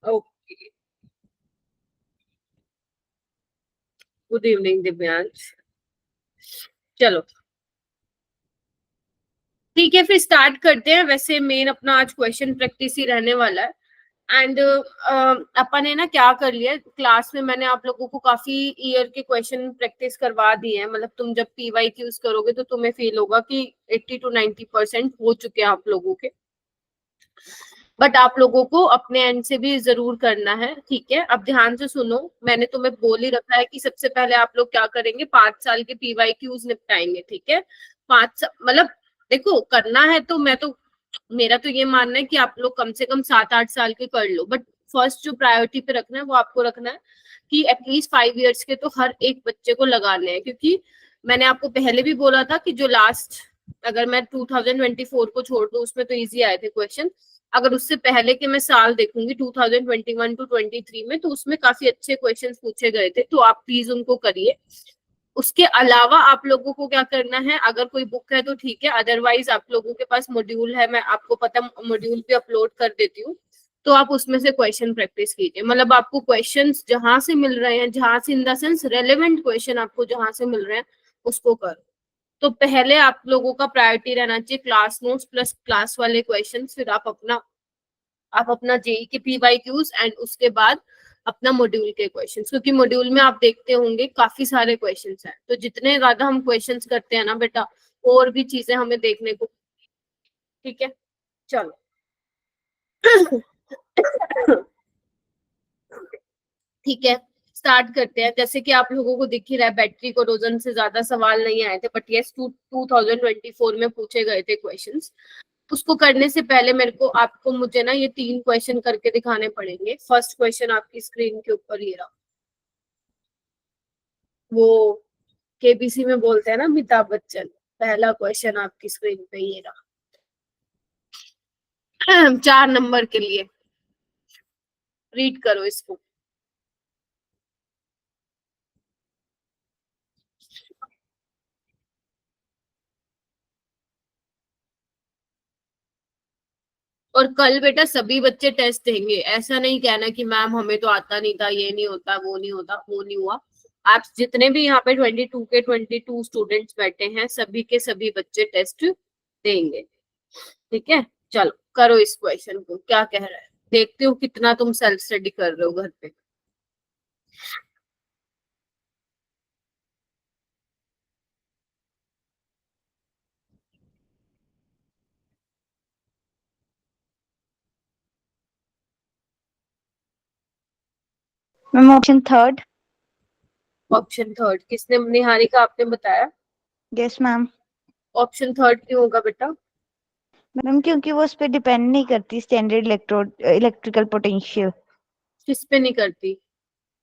Okay, good evening Divyansh. चलो ठीक है, फिर स्टार्ट करते हैं। वैसे मेन अपना आज क्वेश्चन प्रैक्टिस ही रहने वाला है। एंड अपन ने ना क्या कर लिया क्लास में, मैंने आप लोगों को काफी ईयर के क्वेश्चन प्रैक्टिस करवा दिए हैं। मतलब तुम जब पीवाई क्यूज करोगे तो तुम्हें फील होगा कि 80 to 90% हो चुके हैं आप लोगों के। बट आप लोगों को अपने एंड से भी जरूर करना है, ठीक है। अब ध्यान से सुनो, मैंने तुम्हें बोल ही रखा है कि सबसे पहले आप लोग क्या करेंगे, 5 साल के पीवाई क्यूज निपटाएंगे, ठीक है। मतलब देखो, करना है तो मेरा तो ये मानना है कि आप लोग कम से कम 7-8 साल के कर लो। बट फर्स्ट जो प्रायोरिटी पे रखना है वो आपको रखना है कि एटलीस्ट 5 इयर्स के तो हर एक बच्चे को लगाने हैं। क्योंकि मैंने आपको पहले भी बोला था कि जो लास्ट, अगर मैं 2024 को छोड़ दूं, उसमें तो इजी आए थे क्वेश्चन। अगर उससे पहले के मैं साल देखूंगी 2021 to 23 में, तो उसमें काफी अच्छे क्वेश्चंस पूछे गए थे। तो आप प्लीज उनको करिए। उसके अलावा आप लोगों को क्या करना है, अगर कोई बुक है तो ठीक है, अदरवाइज आप लोगों के पास मॉड्यूल है, मैं आपको पता मॉड्यूल पे अपलोड कर देती हूँ। तो आप उसमें से क्वेश्चन प्रैक्टिस कीजिए। मतलब आपको क्वेश्चंस जहां से मिल रहे हैं, जहां से in the sense relevant question आपको जहां से मिल रहे हैं उसको करो। तो पहले आप लोगों का प्रायोरिटी रहना चाहिए क्लास नोट्स प्लस क्लास वाले क्वेश्चंस, फिर आप अपना जेई के पीवाई क्यूज, एंड उसके बाद अपना मॉड्यूल के क्वेश्चंस। क्योंकि मॉड्यूल में आप देखते होंगे काफी सारे क्वेश्चंस हैं। तो जितने ज्यादा हम क्वेश्चंस करते हैं ना बेटा, और भी चीजें हमें देखने को, ठीक है। चलो ठीक है, स्टार्ट करते हैं। जैसे कि आप लोगों को दिख ही रहा है, बैटरी कोरोजन से ज्यादा सवाल नहीं आए थे, बट यस 2024 में पूछे गए थे क्वेश्चंस। उसको करने से पहले आपको मुझे ना ये 3 क्वेश्चन करके दिखाने पड़ेंगे। फर्स्ट क्वेश्चन आपकी स्क्रीन के ऊपर ये रहा। वो केबीसी में बोलते हैं ना अमिताभ बच्चन, पहला क्वेश्चन आपकी स्क्रीन पे ये रहा। 4 नंबर के लिए, रीड करो इसको। और कल बेटा सभी बच्चे टेस्ट देंगे। ऐसा नहीं कहना कि मैम हमें तो आता नहीं था, ये नहीं होता, वो नहीं होता, वो नहीं हुआ। आप जितने भी यहाँ पे 22 स्टूडेंट्स बैठे हैं, सभी के सभी बच्चे टेस्ट देंगे, ठीक है। चलो करो इस क्वेश्चन को, क्या कह रहा है देखते हो, कितना तुम सेल्फ स्टडी कर रहे हो घर पे। Ma'am option third. Option third किसने, निहारिका आपने बताया? Yes ma'am. ऑप्शन थर्ड क्यों होगा बेटा? मैम क्योंकि वो उस पर डिपेंड नहीं करती स्टैंडर्ड इलेक्ट्रिकल पोटेंशियल। किस पे नहीं करती?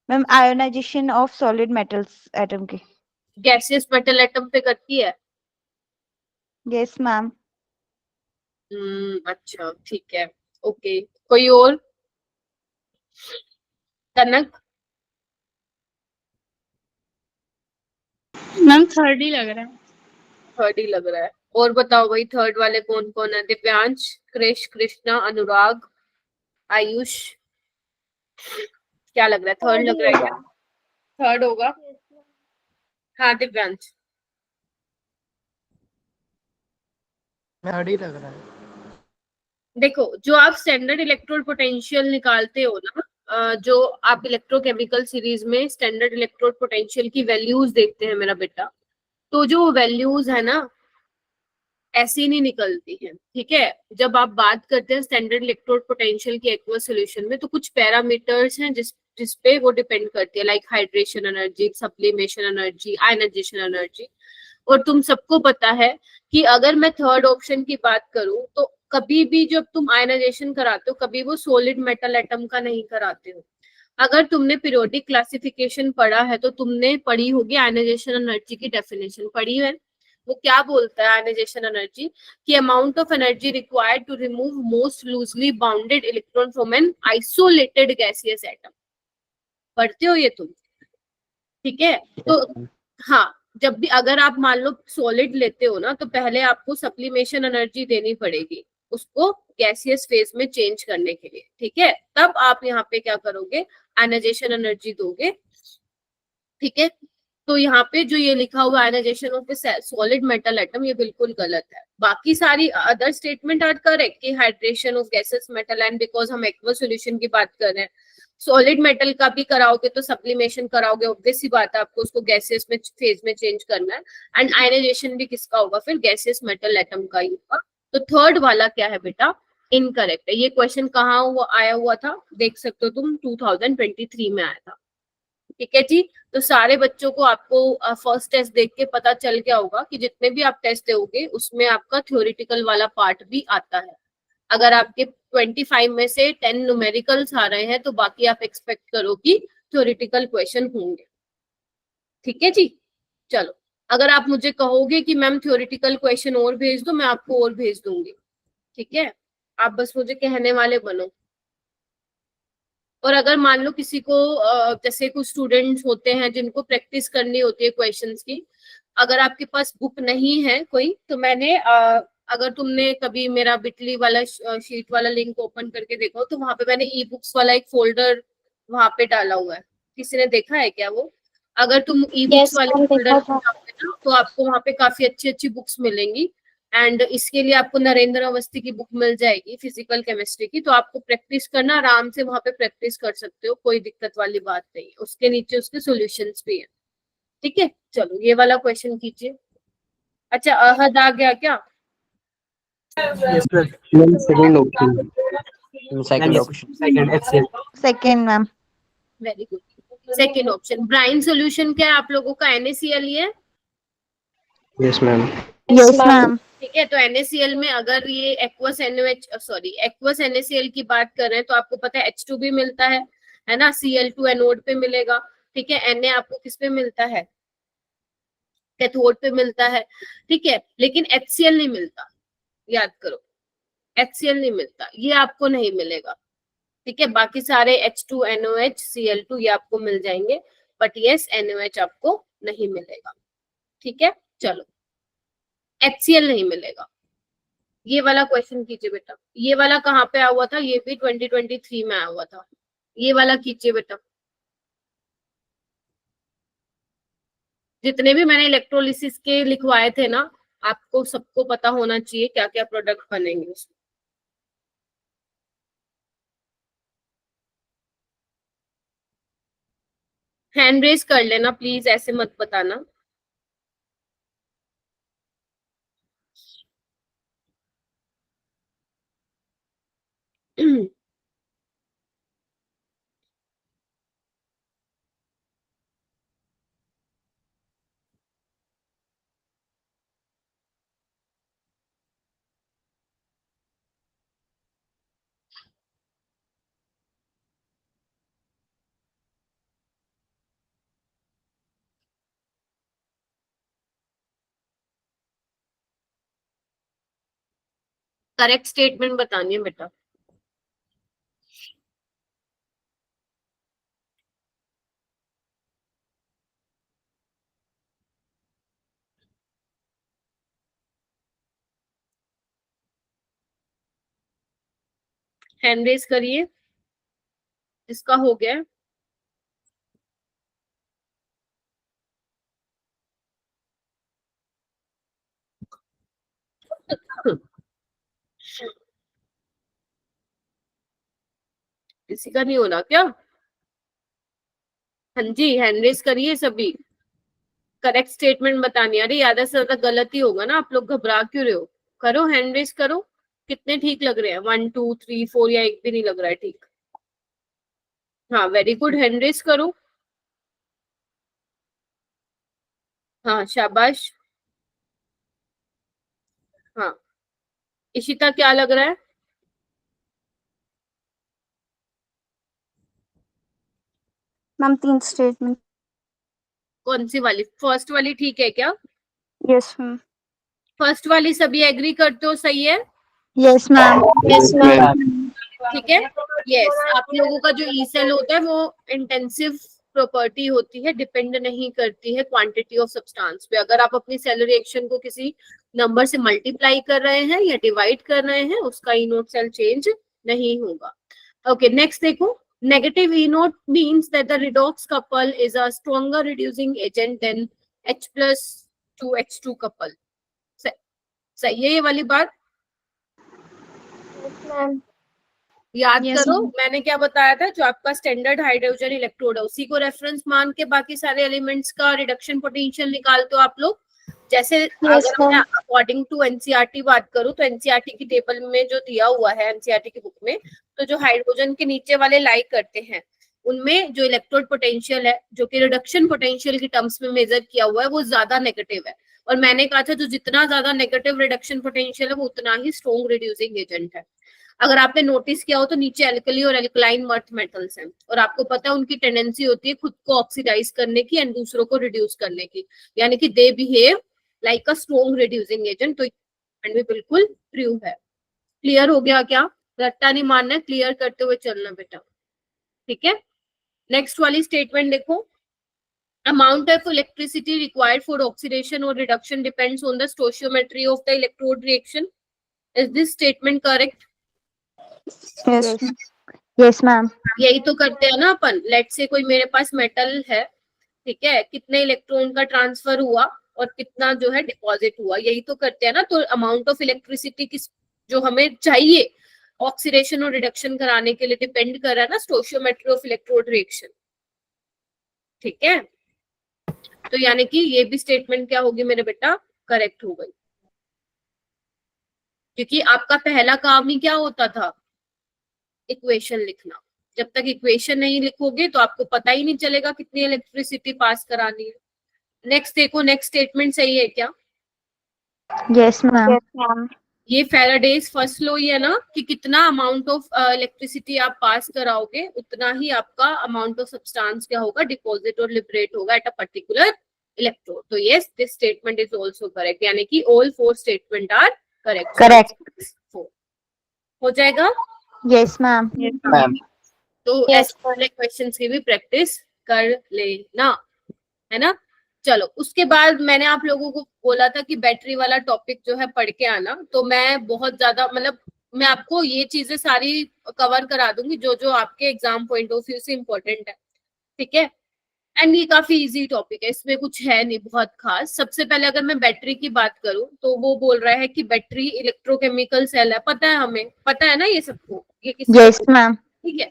Ma'am ionisation of solid metals atom के। गैसियस मेटल एटम पे करती है। Yes ma'am. अच्छा ठीक है, ओके। कोई और? कनक? मैम थर्ड ही लग रहा है। थर्ड ही लग रहा है। और बताओ भाई, थर्ड वाले कौन कौन है? दिव्यांश, क्रिश, कृष्णा, अनुराग, आयुष, क्या लग रहा है, थर्ड लग रहा है क्या? थर्ड होगा। हाँ दिव्यांश। थर्ड ही लग रहा है। देखो, जो आप स्टैंडर्ड इलेक्ट्रोड पोटेंशियल निकालते हो ना, जो आप इलेक्ट्रोकेमिकल सीरीज में स्टैंडर्ड इलेक्ट्रोड पोटेंशियल की वैल्यूज देखते हैं मेरा बेटा, तो जो वैल्यूज है ना, ऐसी नहीं निकलती है, ठीक है। जब आप बात करते हैं स्टैंडर्ड इलेक्ट्रोड पोटेंशियल की एक्वस सॉल्यूशन में, तो कुछ पैरामीटर्स हैं जिसपे वो डिपेंड करती है, like hydration energy, sublimation energy, ionisation energy. और तुम सबको पता है कि अगर मैं थर्ड ऑप्शन की बात करूं, तो कभी भी जब तुम आयनाइजेशन कराते हो, कभी वो सॉलिड मेटल एटम का नहीं कराते हो। अगर तुमने पीरियोडिक क्लासिफिकेशन पढ़ा है तो तुमने पढ़ी होगी आयनाइजेशन एनर्जी की डेफिनेशन, पढ़ी है। वो क्या बोलता है आयनाइजेशन एनर्जी, कि amount of energy required to remove most loosely bounded electron from an isolated gaseous atom. पढ़ते हो ये तुम, ठीक है। तो हाँ, जब भी अगर आप मान लो सॉलिड लेते हो ना, तो पहले आपको सप्लीमेशन एनर्जी देनी पड़ेगी। उसको गैसियस फेज में चेंज करने के लिए, ठीक है। तब आप यहाँ पे क्या करोगे, आयनाइजेशन एनर्जी दोगे, ठीक है। तो यहाँ पे जो ये लिखा हुआ ionisation of solid metal atom, ये बिल्कुल गलत है। बाकी सारी अदर स्टेटमेंट आर करेक्ट कि hydration of gases metal, and because हम एक्वस सॉल्यूशन की बात कर रहे हैं, सॉलिड मेटल का भी कराओगे तो सप्लीमेशन कराओगे, ऑब्वियस सी बात है, आपको उसको गैसेस में फेज में चेंज करना है। एंड आयनाइजेशन भी किसका होगा, फिर गैसेस मेटल एटम का ही होगा। तो थर्ड वाला क्या है बेटा, इनकरेक्ट है। ये क्वेश्चन कहाँ आया हुआ था, देख सकते हो तुम, 2023 में आया था, ठीक है जी। तो सारे बच्चों को आपको फर्स्ट टेस्ट देख के पता चल गया होगा कि जितने भी आप टेस्ट दोगे उसमें आपका थ्योरेटिकल वाला पार्ट भी आता है। अगर आपके 25 में से 10 न्यूमेरिकल्स आ रहे हैं तो बाकी आप एक्सपेक्ट करो कि थ्योरेटिकल क्वेश्चन होंगे, ठीक है जी। चलो, अगर आप मुझे कहोगे कि मैम थ्योरेटिकल क्वेश्चन और भेज दो, मैं आपको और भेज दूंगी, ठीक है। आप बस मुझे कहने वाले बनो। और अगर मान लो किसी को जैसे कुछ स्टूडेंट्स होते हैं जिनको प्रैक्टिस करनी होती है क्वेश्चंस की, अगर आपके पास बुक नहीं है कोई, तो मैंने अगर तुमने कभी मेरा बिटली वाला शीट वाला लिंक ओपन करके देखो, तो वहां पे मैंने ई बुक्स वाला एक फोल्डर वहां पे डाला हुआ है। किसी ने देखा है क्या वो? अगर तुम ई बुक्स वाले फोल्डर तो आपको वहां पे काफी अच्छी अच्छी बुक्स मिलेंगी। एंड इसके लिए आपको नरेंद्र अवस्थी की बुक मिल जाएगी फिजिकल केमिस्ट्री की, तो आपको प्रैक्टिस करना, आराम से वहां पे प्रैक्टिस कर सकते हो, कोई दिक्कत वाली बात नहीं है। उसके नीचे उसके सॉल्यूशंस भी है, ठीक है। चलो ये वाला क्वेश्चन कीजिए। अच्छा, अहद आ गया क्या? Yes, ma'am. Second option. Second option. Second HCl. Second ma'am. Very good, second option. Brine solution क्या है आप लोगों का? NaCl ही है, Yes, ma'am. Yes ma'am. ठीक है। तो NaCl में अगर ये एक्वस NaCl की बात कर रहे हैं तो आपको पता है H2 भी मिलता है ना, Cl2 एनोड पे मिलेगा, ठीक है। Na आपको किस पे मिलता है? कैथोड पे मिलता है, ठीक है। लेकिन HCl नहीं मिलता, याद करो, HCl नहीं मिलता, ये आपको नहीं मिलेगा, ठीक है। बाकी सारे H2NOH Cl2 ये आपको मिल जाएंगे, बट यस NOH आपको नहीं मिलेगा, ठीक है। चलो, HCl नहीं मिलेगा। ये वाला क्वेश्चन कीजिए बेटा। ये वाला कहाँ पे आया हुआ था? ये भी 2023 में आया हुआ था। ये वाला कीजिए बेटा। जितने भी मैंने इलेक्ट्रोलिसिस के लिखवाए थे ना, आपको सबको पता होना चाहिए क्या क्या प्रोडक्ट बनेंगे उसमें। हैंड रेज कर लेना प्लीज, ऐसे मत बताना। करेक्ट स्टेटमेंट बतानी है बेटा। हैंड रेज करिए जिसका हो गया। किसी का नहीं होना क्या? हाँ जी, हैंड रेज करिए सभी। करेक्ट स्टेटमेंट बतानी है। अरे ज्यादा से ज्यादा गलत ही होगा ना, आप लोग घबरा क्यों रहे हो? करो, हैंड रेज करो। कितने ठीक लग रहे हैं? 1 2 3 4 या एक भी नहीं लग रहा है ठीक? हाँ वेरी गुड, हैंड रेज करो। हाँ शाबाश। हाँ, इशिता क्या लग रहा है? Ma'am 3 statement. कौन सी वाली? फर्स्ट वाली ठीक है क्या? Yes ma'am. फर्स्ट वाली सभी एग्री करते हो? सही है, यस मैम। Yes ma'am. ठीक है। यस, आप लोगों का जो ई सेल होता है वो इंटेंसिव प्रॉपर्टी होती है, डिपेंड नहीं करती है क्वांटिटी ऑफ सब्सटेंस पे। अगर आप अपनी सेल रिएक्शन को किसी नंबर से मल्टीप्लाई कर रहे हैं या डिवाइड कर रहे हैं, उसका ई नोट सेल चेंज नहीं होगा। ओके, नेक्स्ट देखो, negative E nought means that the redox couple is a stronger reducing agent than H+2H2 couple. सही है ये वाली बात? याद करो मैंने क्या बताया था, जो आपका स्टैंडर्ड हाइड्रोजन इलेक्ट्रोड है उसी को रेफरेंस मान के बाकी सारे एलिमेंट्स का रिडक्शन पोटेंशियल निकालते हो आप लोग। जैसे अगर मैं अकॉर्डिंग टू एनसीईआरटी बात करूं तो एनसीईआरटी की टेबल में जो दिया हुआ है एनसीईआरटी की बुक में, तो जो हाइड्रोजन के नीचे वाले लाई करते हैं उनमें जो इलेक्ट्रोड पोटेंशियल है जो कि रिडक्शन पोटेंशियल की टर्म्स में मेजर किया हुआ है वो ज्यादा नेगेटिव है। और मैंने कहा था जो जितना ज्यादा नेगेटिव रिडक्शन पोटेंशियल है वो उतना ही स्ट्रॉन्ग रिड्यूसिंग एजेंट है। अगर आपने नोटिस किया हो तो नीचे एल्कली और एल्कलाइन अर्थ मेटल्स हैं और आपको पता है उनकी टेंडेंसी होती है खुद को ऑक्सीडाइज करने की एंड दूसरों को रिड्यूस करने की, यानी कि they behave like a strong reducing agent. तो भी बिल्कुल ट्रू है। क्लियर हो गया क्या? रट्टा नहीं मारना है, क्लियर करते हुए चलना बेटा, ठीक है। नेक्स्ट वाली स्टेटमेंट देखो, amount of electricity required for oxidation or reduction depends on the stoichiometry of the electrode reaction. Is this statement correct? Yes ma'am. यही तो करते हैं ना अपन। लेट से कोई मेरे पास मेटल है, ठीक है, कितने इलेक्ट्रॉन का ट्रांसफर हुआ और कितना जो है डिपॉजिट हुआ, यही तो करते हैं ना। तो अमाउंट ऑफ इलेक्ट्रिसिटी किस जो हमें चाहिए ऑक्सीडेशन और रिडक्शन कराने के लिए डिपेंड कर रहा है ना स्टोशियोमेट्री ऑफ इलेक्ट्रोड रिएक्शन, ठीक है। तो यानी कि ये भी स्टेटमेंट क्या होगी मेरे बेटा, करेक्ट हो गई, क्योंकि आपका पहला काम ही क्या होता था, इक्वेशन लिखना। जब तक इक्वेशन नहीं लिखोगे तो आपको पता ही नहीं चलेगा कितनी इलेक्ट्रिसिटी पास करानी है। नेक्स्ट देखो, नेक्स्ट स्टेटमेंट सही है क्या? Yes ma'am. ये फैराडेज फर्स्ट लॉ ही है ना कि कितना अमाउंट ऑफ इलेक्ट्रिसिटी आप पास कराओगे उतना ही आपका अमाउंट ऑफ सब्सटेंस क्या होगा, डिपॉजिट और लिबरेट होगा एट अ पर्टिकुलर इलेक्ट्रोड। तो yes, this statement is also correct, यानी कि all four statement are correct. Correct हो जाएगा? Yes ma'am. तो ऐसे वाले क्वेश्चंस की भी प्रैक्टिस कर लेना, है ना। चलो, उसके बाद मैंने आप लोगों को बोला था कि बैटरी वाला टॉपिक जो है पढ़ के आना। तो मैं बहुत ज्यादा मतलब मैं आपको ये चीजें सारी कवर करा दूंगी जो जो आपके एग्जाम पॉइंट ऑफ व्यू से इम्पोर्टेंट है, ठीक है। एंड ये काफी इजी टॉपिक है, इसमें कुछ है नहीं बहुत खास। सबसे पहले अगर मैं बैटरी की बात करूं तो वो बोल रहा है कि बैटरी इलेक्ट्रोकेमिकल सेल है, पता है, हमें पता है ना ये सबको, ये किसी यस मैम। ठीक है।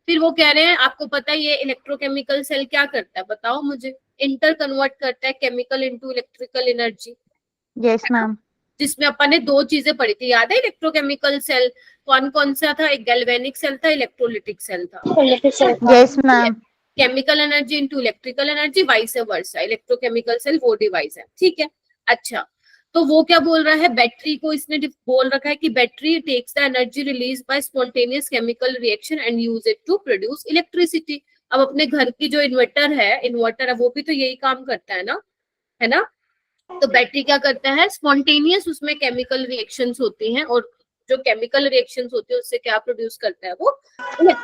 फिर वो कह रहे हैं आपको पता है ये इलेक्ट्रोकेमिकल सेल क्या करता है, बताओ मुझे। इंटर कन्वर्ट करता है chemical into electrical energy. Yes ma'am. जिसमें अपन ने दो चीजें पढ़ी थी, याद है इलेक्ट्रोकेमिकल सेल कौन कौन सा था, एक गैल्वेनिक सेल था, इलेक्ट्रोलिटिक सेल था। Yes ma'am. Chemical energy into electrical energy, vice versa. Electrochemical cell वो डिवाइस है, ठीक है। अच्छा, तो वो क्या बोल रहा है, बैटरी को इसने बोल रखा है कि battery takes the energy release by spontaneous chemical reaction and use it to produce electricity. अब अपने घर की जो इन्वर्टर है वो भी तो यही काम करता है ना। तो बैटरी क्या करता है, स्पॉन्टेनियस उसमें केमिकल रिएक्शंस होती हैं और जो केमिकल रिएक्शंस होती है उससे क्या प्रोड्यूस करता है, वो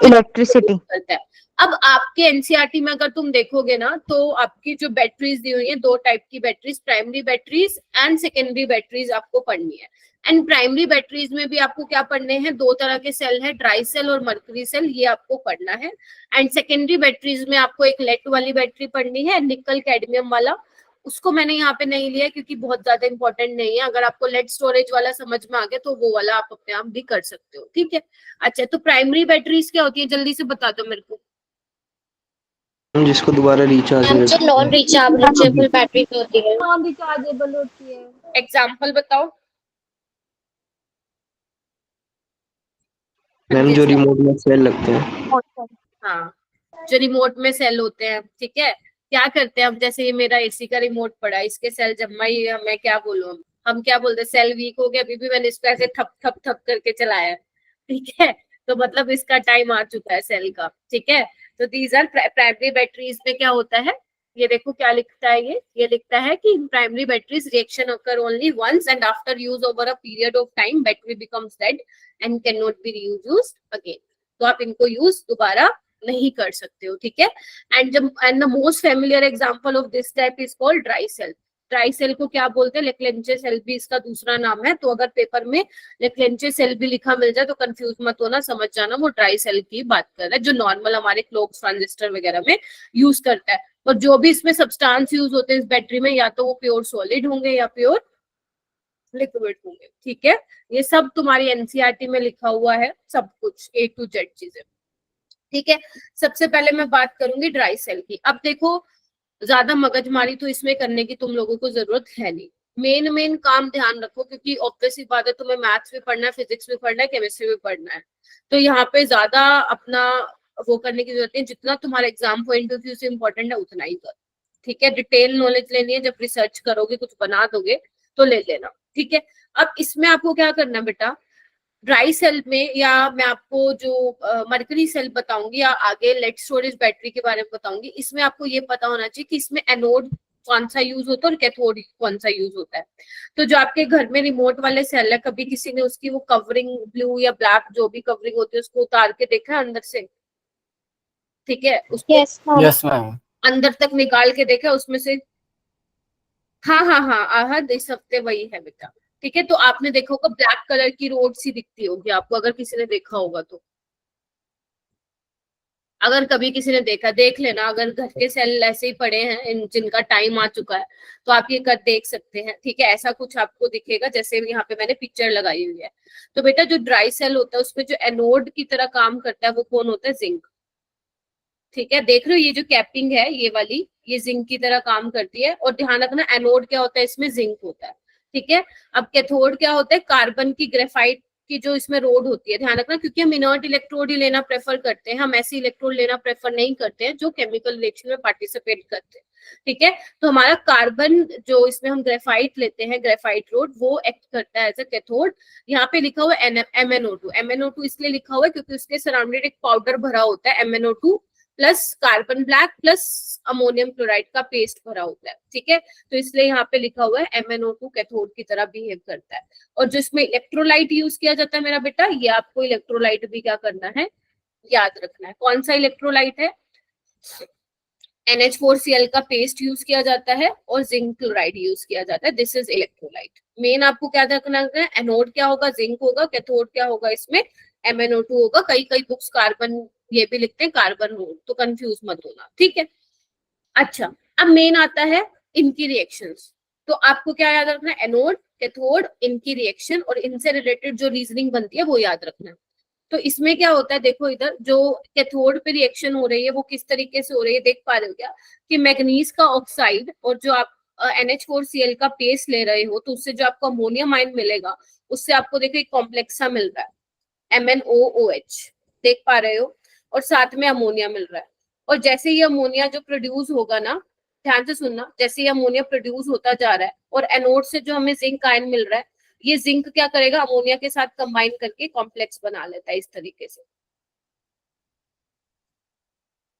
इलेक्ट्रिसिटी करता है। अब आपके एनसीईआरटी में अगर तुम देखोगे ना तो आपकी जो बैटरीज दी हुई है, दो टाइप की batteries, primary batteries and secondary batteries आपको पढ़नी है। एंड प्राइमरी बैटरीज में भी आपको क्या पढ़ने हैं, दो तरह के सेल है, ड्राई सेल और मर्करी सेल, ये आपको पढ़ना है। एंड सेकेंडरी बैटरीज में आपको एक लेड वाली बैटरी पढ़नी है, निकल कैडमियम वाला। उसको मैंने यहाँ पे नहीं लिया क्योंकि बहुत ज्यादा इंपॉर्टेंट नहीं है। अगर आपको लेड स्टोरेज वाला समझ में आ गया तो वो वाला आप अपने आप भी कर सकते हो, ठीक है। अच्छा, तो प्राइमरी बैटरीज क्या होती है, जल्दी से बता दो मेरे को। जिसको दोबारा रिचार्ज नॉन रिचार्जेबल बैटरी होती है। नॉन रिचार्जेबल होती है। एग्जाम्पल बताओ। मैम जो रिमोट में सेल लगते हैं। हाँ, जो रिमोट में सेल होते हैं, ठीक है। क्या करते हैं अब, जैसे ये मेरा एसी का रिमोट पड़ा है, इसके सेल जमा ही, मैं क्या बोलूं, हम क्या बोलते हैं, सेल वीक हो गया, अभी भी मैंने इसको ऐसे थप थप थप करके चलाया, ठीक है। तो मतलब इसका टाइम आ चुका है सेल का, ठीक है। तो दीज आर प्राइमरी बैटरीज में क्या होता है, ये देखो क्या लिखता है, ये लिखता है कि in primary batteries reaction occur only once and after use over a period of time battery becomes dead and cannot be reused again। तो आप इनको यूज दोबारा नहीं कर सकते हो, ठीक है। And the most familiar example of this type is called dry cell. Dry cell को क्या बोलते हैं, लेक्लेंचे सेल भी इसका दूसरा नाम है। तो अगर पेपर में लेक्लेंचे सेल भी लिखा मिल जाए तो कंफ्यूज मत होना, समझ जाना वो ड्राई सेल की बात कर रहा है, जो नॉर्मल हमारे क्लोक्स ट्रांजिस्टर वगैरह में यूज करता है। और जो भी इसमें सब्सटेंस यूज होते हैं इस बैटरी में, या तो वो प्योर सॉलिड होंगे या प्योर लिक्विड होंगे। ठीक है, ये सब तुम्हारी एनसीईआरटी में लिखा हुआ है, सब कुछ A to Z चीजें। ठीक है, सबसे पहले मैं बात करूंगी ड्राई सेल की। अब देखो, ज्यादा मगजमारी तो इसमें करने की तुम लोगों को जरूरत है नहीं। मेन काम ध्यान रखो, क्योंकि ऑब्वियसली बात है तुम्हें मैथ्स भी पढ़ना है, फिजिक्स भी पढ़ना है, केमिस्ट्री भी पढ़ना है। तो यहाँ पे ज्यादा अपना वो करने की जरूरत नहीं, जितना तुम्हारा एग्जाम पॉइंट ऑफ व्यू से इंपॉर्टेंट है उतना ही करो। ठीक है, डिटेल नॉलेज लेनी है, जब रिसर्च करोगे कुछ बना दोगे तो ले लेना। ठीक है, अब इसमें आपको क्या करना है बेटा, ड्राई सेल में, या मैं आपको जो मरकरी सेल बताऊंगी या आगे लेड स्टोरेज बैटरी के बारे में बताऊंगी, इसमें आपको ये पता होना चाहिए कि इसमें एनोड कौन सा यूज होता है और कैथोड कौन सा यूज होता है। तो जो आपके घर में रिमोट वाले सेल है, कभी किसी ने उसकी वो कवरिंग ब्लू या ब्लैक जो भी कवरिंग होती है उसको उतार के देखा है अंदर से? ठीक है, उसको यस मैम। अंदर तक निकाल के देखा उसमें से? हाँ, आहद इस हफ्ते वही है बेटा। ठीक है, तो आपने देखा होगा ब्लैक कलर की रोड सी दिखती होगी आपको, अगर किसी ने देखा होगा तो। अगर कभी किसी ने देखा, देख लेना, अगर घर के सेल ऐसे ही पड़े हैं जिनका टाइम आ चुका है तो आप ये कर देख सकते हैं। ठीक है, ऐसा कुछ आपको दिखेगा, जैसे यहाँ पे मैंने पिक्चर लगाई हुई है। तो बेटा जो ड्राई सेल होता है उसमें जो एनोड की तरह काम करता है वो कौन होता है? जिंक। ठीक है, देख रहे हो ये जो कैपिंग है ये वाली, ये जिंक की तरह काम करती है। और ध्यान रखना एनोड क्या होता है, इसमें जिंक होता है। ठीक है, अब कैथोड क्या होता है? कार्बन की ग्रेफाइट की जो इसमें रोड होती है। ध्यान रखना, क्योंकि हम इनर्ट इलेक्ट्रोड ही लेना प्रेफर करते हैं, हम ऐसे इलेक्ट्रोड लेना प्रेफर नहीं करते हैं जो केमिकल रिएक्शन में पार्टिसिपेट करते हैं। ठीक है, तो हमारा कार्बन जो इसमें हम ग्रेफाइट लेते हैं, ग्रेफाइट रोड, वो एक्ट करता है एज अ कैथोड। यहाँ पे लिखा हुआ है MnO2। MnO2 इसलिए लिखा हुआ है क्योंकि उसके सराउंडेड एक पाउडर भरा होता है, MnO2 plus carbon black plus ammonium chloride का पेस्ट भरा होता है। ठीक है, तो इसलिए यहाँ पे लिखा हुआ है MnO2 कैथोड की तरह बिहेव करता है। और जिसमें इलेक्ट्रोलाइट यूज किया जाता है मेरा बेटा, ये आपको इलेक्ट्रोलाइट भी क्या करना है, याद रखना है। कौन सा इलेक्ट्रोलाइट है? NH4Cl का पेस्ट यूज किया जाता है और जिंक क्लोराइड यूज किया जाता है। This is electrolyte. मेन आपको क्या रखना है, एनोड क्या होगा? जिंक होगा। कैथोड क्या होगा? इसमें MnO2 होगा। कई बुक्स कार्बन ये भी लिखते हैं, कार्बन रोड, तो कंफ्यूज मत होना। ठीक है, अच्छा अब मेन आता है इनकी रिएक्शंस। तो आपको क्या याद रखना है? एनोड, कैथोड, इनकी रिएक्शन, और इनसे रिलेटेड जो रीजनिंग बनती है वो याद रखना है। तो इसमें क्या होता है, देखो इधर जो कैथोड पे रिएक्शन हो रही है वो किस तरीके से हो रही है, देख पा रहे हो क्या? कि मैग्नीज का ऑक्साइड और जो आप NH4Cl का पेस्ट ले रहे हो, तो उससे जो आपको अमोनियम आयन मिलेगा उससे आपको देखो एक कॉम्प्लेक्स सा मिल रहा है, MnOOH, देख पा रहे हो? और साथ में अमोनिया मिल रहा है। और जैसे ये अमोनिया जो प्रोड्यूस होगा ना, ध्यान से सुनना, जैसे ये अमोनिया प्रोड्यूस होता जा रहा है और एनोड से जो हमें जिंक आयन मिल रहा है, ये जिंक क्या करेगा? अमोनिया के साथ कंबाइन करके कॉम्प्लेक्स बना लेता है इस तरीके से।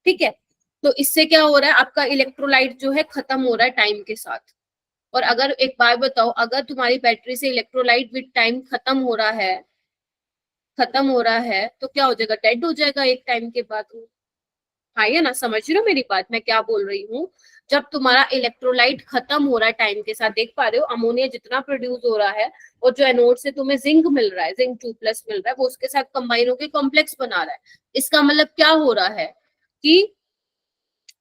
ठीक है, तो इससे क्या हो रहा है, आपका इलेक्ट्रोलाइट जो है खत्म हो रहा है टाइम के साथ। और अगर एक बार बताओ, अगर तुम्हारी बैटरी से इलेक्ट्रोलाइट विद टाइम खत्म हो रहा है तो क्या हो जाएगा? डेड हो जाएगा एक टाइम के बाद। हाँ, ये ना, समझ रहे हो मेरी बात, मैं क्या बोल रही हूँ? जब तुम्हारा इलेक्ट्रोलाइट खत्म हो रहा है टाइम के साथ, देख पा रहे हो अमोनिया जितना प्रोड्यूस हो रहा है और जो एनोड से तुम्हें जिंक मिल रहा है, जिंक 2+ मिल रहा है, वो उसके साथ कंबाइन होकर कॉम्प्लेक्स बना रहा है। इसका मतलब क्या हो रहा है कि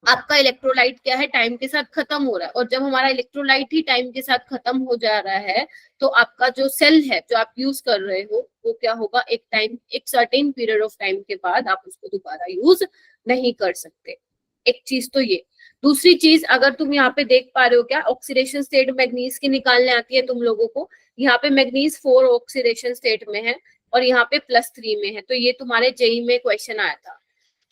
आपका इलेक्ट्रोलाइट क्या है, टाइम के साथ खत्म हो रहा है। और जब हमारा इलेक्ट्रोलाइट ही टाइम के साथ खत्म हो जा रहा है तो आपका जो सेल है जो आप यूज कर रहे हो वो क्या होगा, एक सर्टेन पीरियड ऑफ टाइम के बाद आप उसको दोबारा यूज नहीं कर सकते। एक चीज तो ये। दूसरी चीज, अगर तुम यहाँ पे देख पा रहे हो क्या, ऑक्सीडेशन स्टेट मैग्नीज की निकालने आती है तुम लोगों को। यहाँ पे मैग्नीज 4 ऑक्सीडेशन स्टेट में है और यहाँ पे +3 में है। तो ये तुम्हारे जेई में क्वेश्चन आया था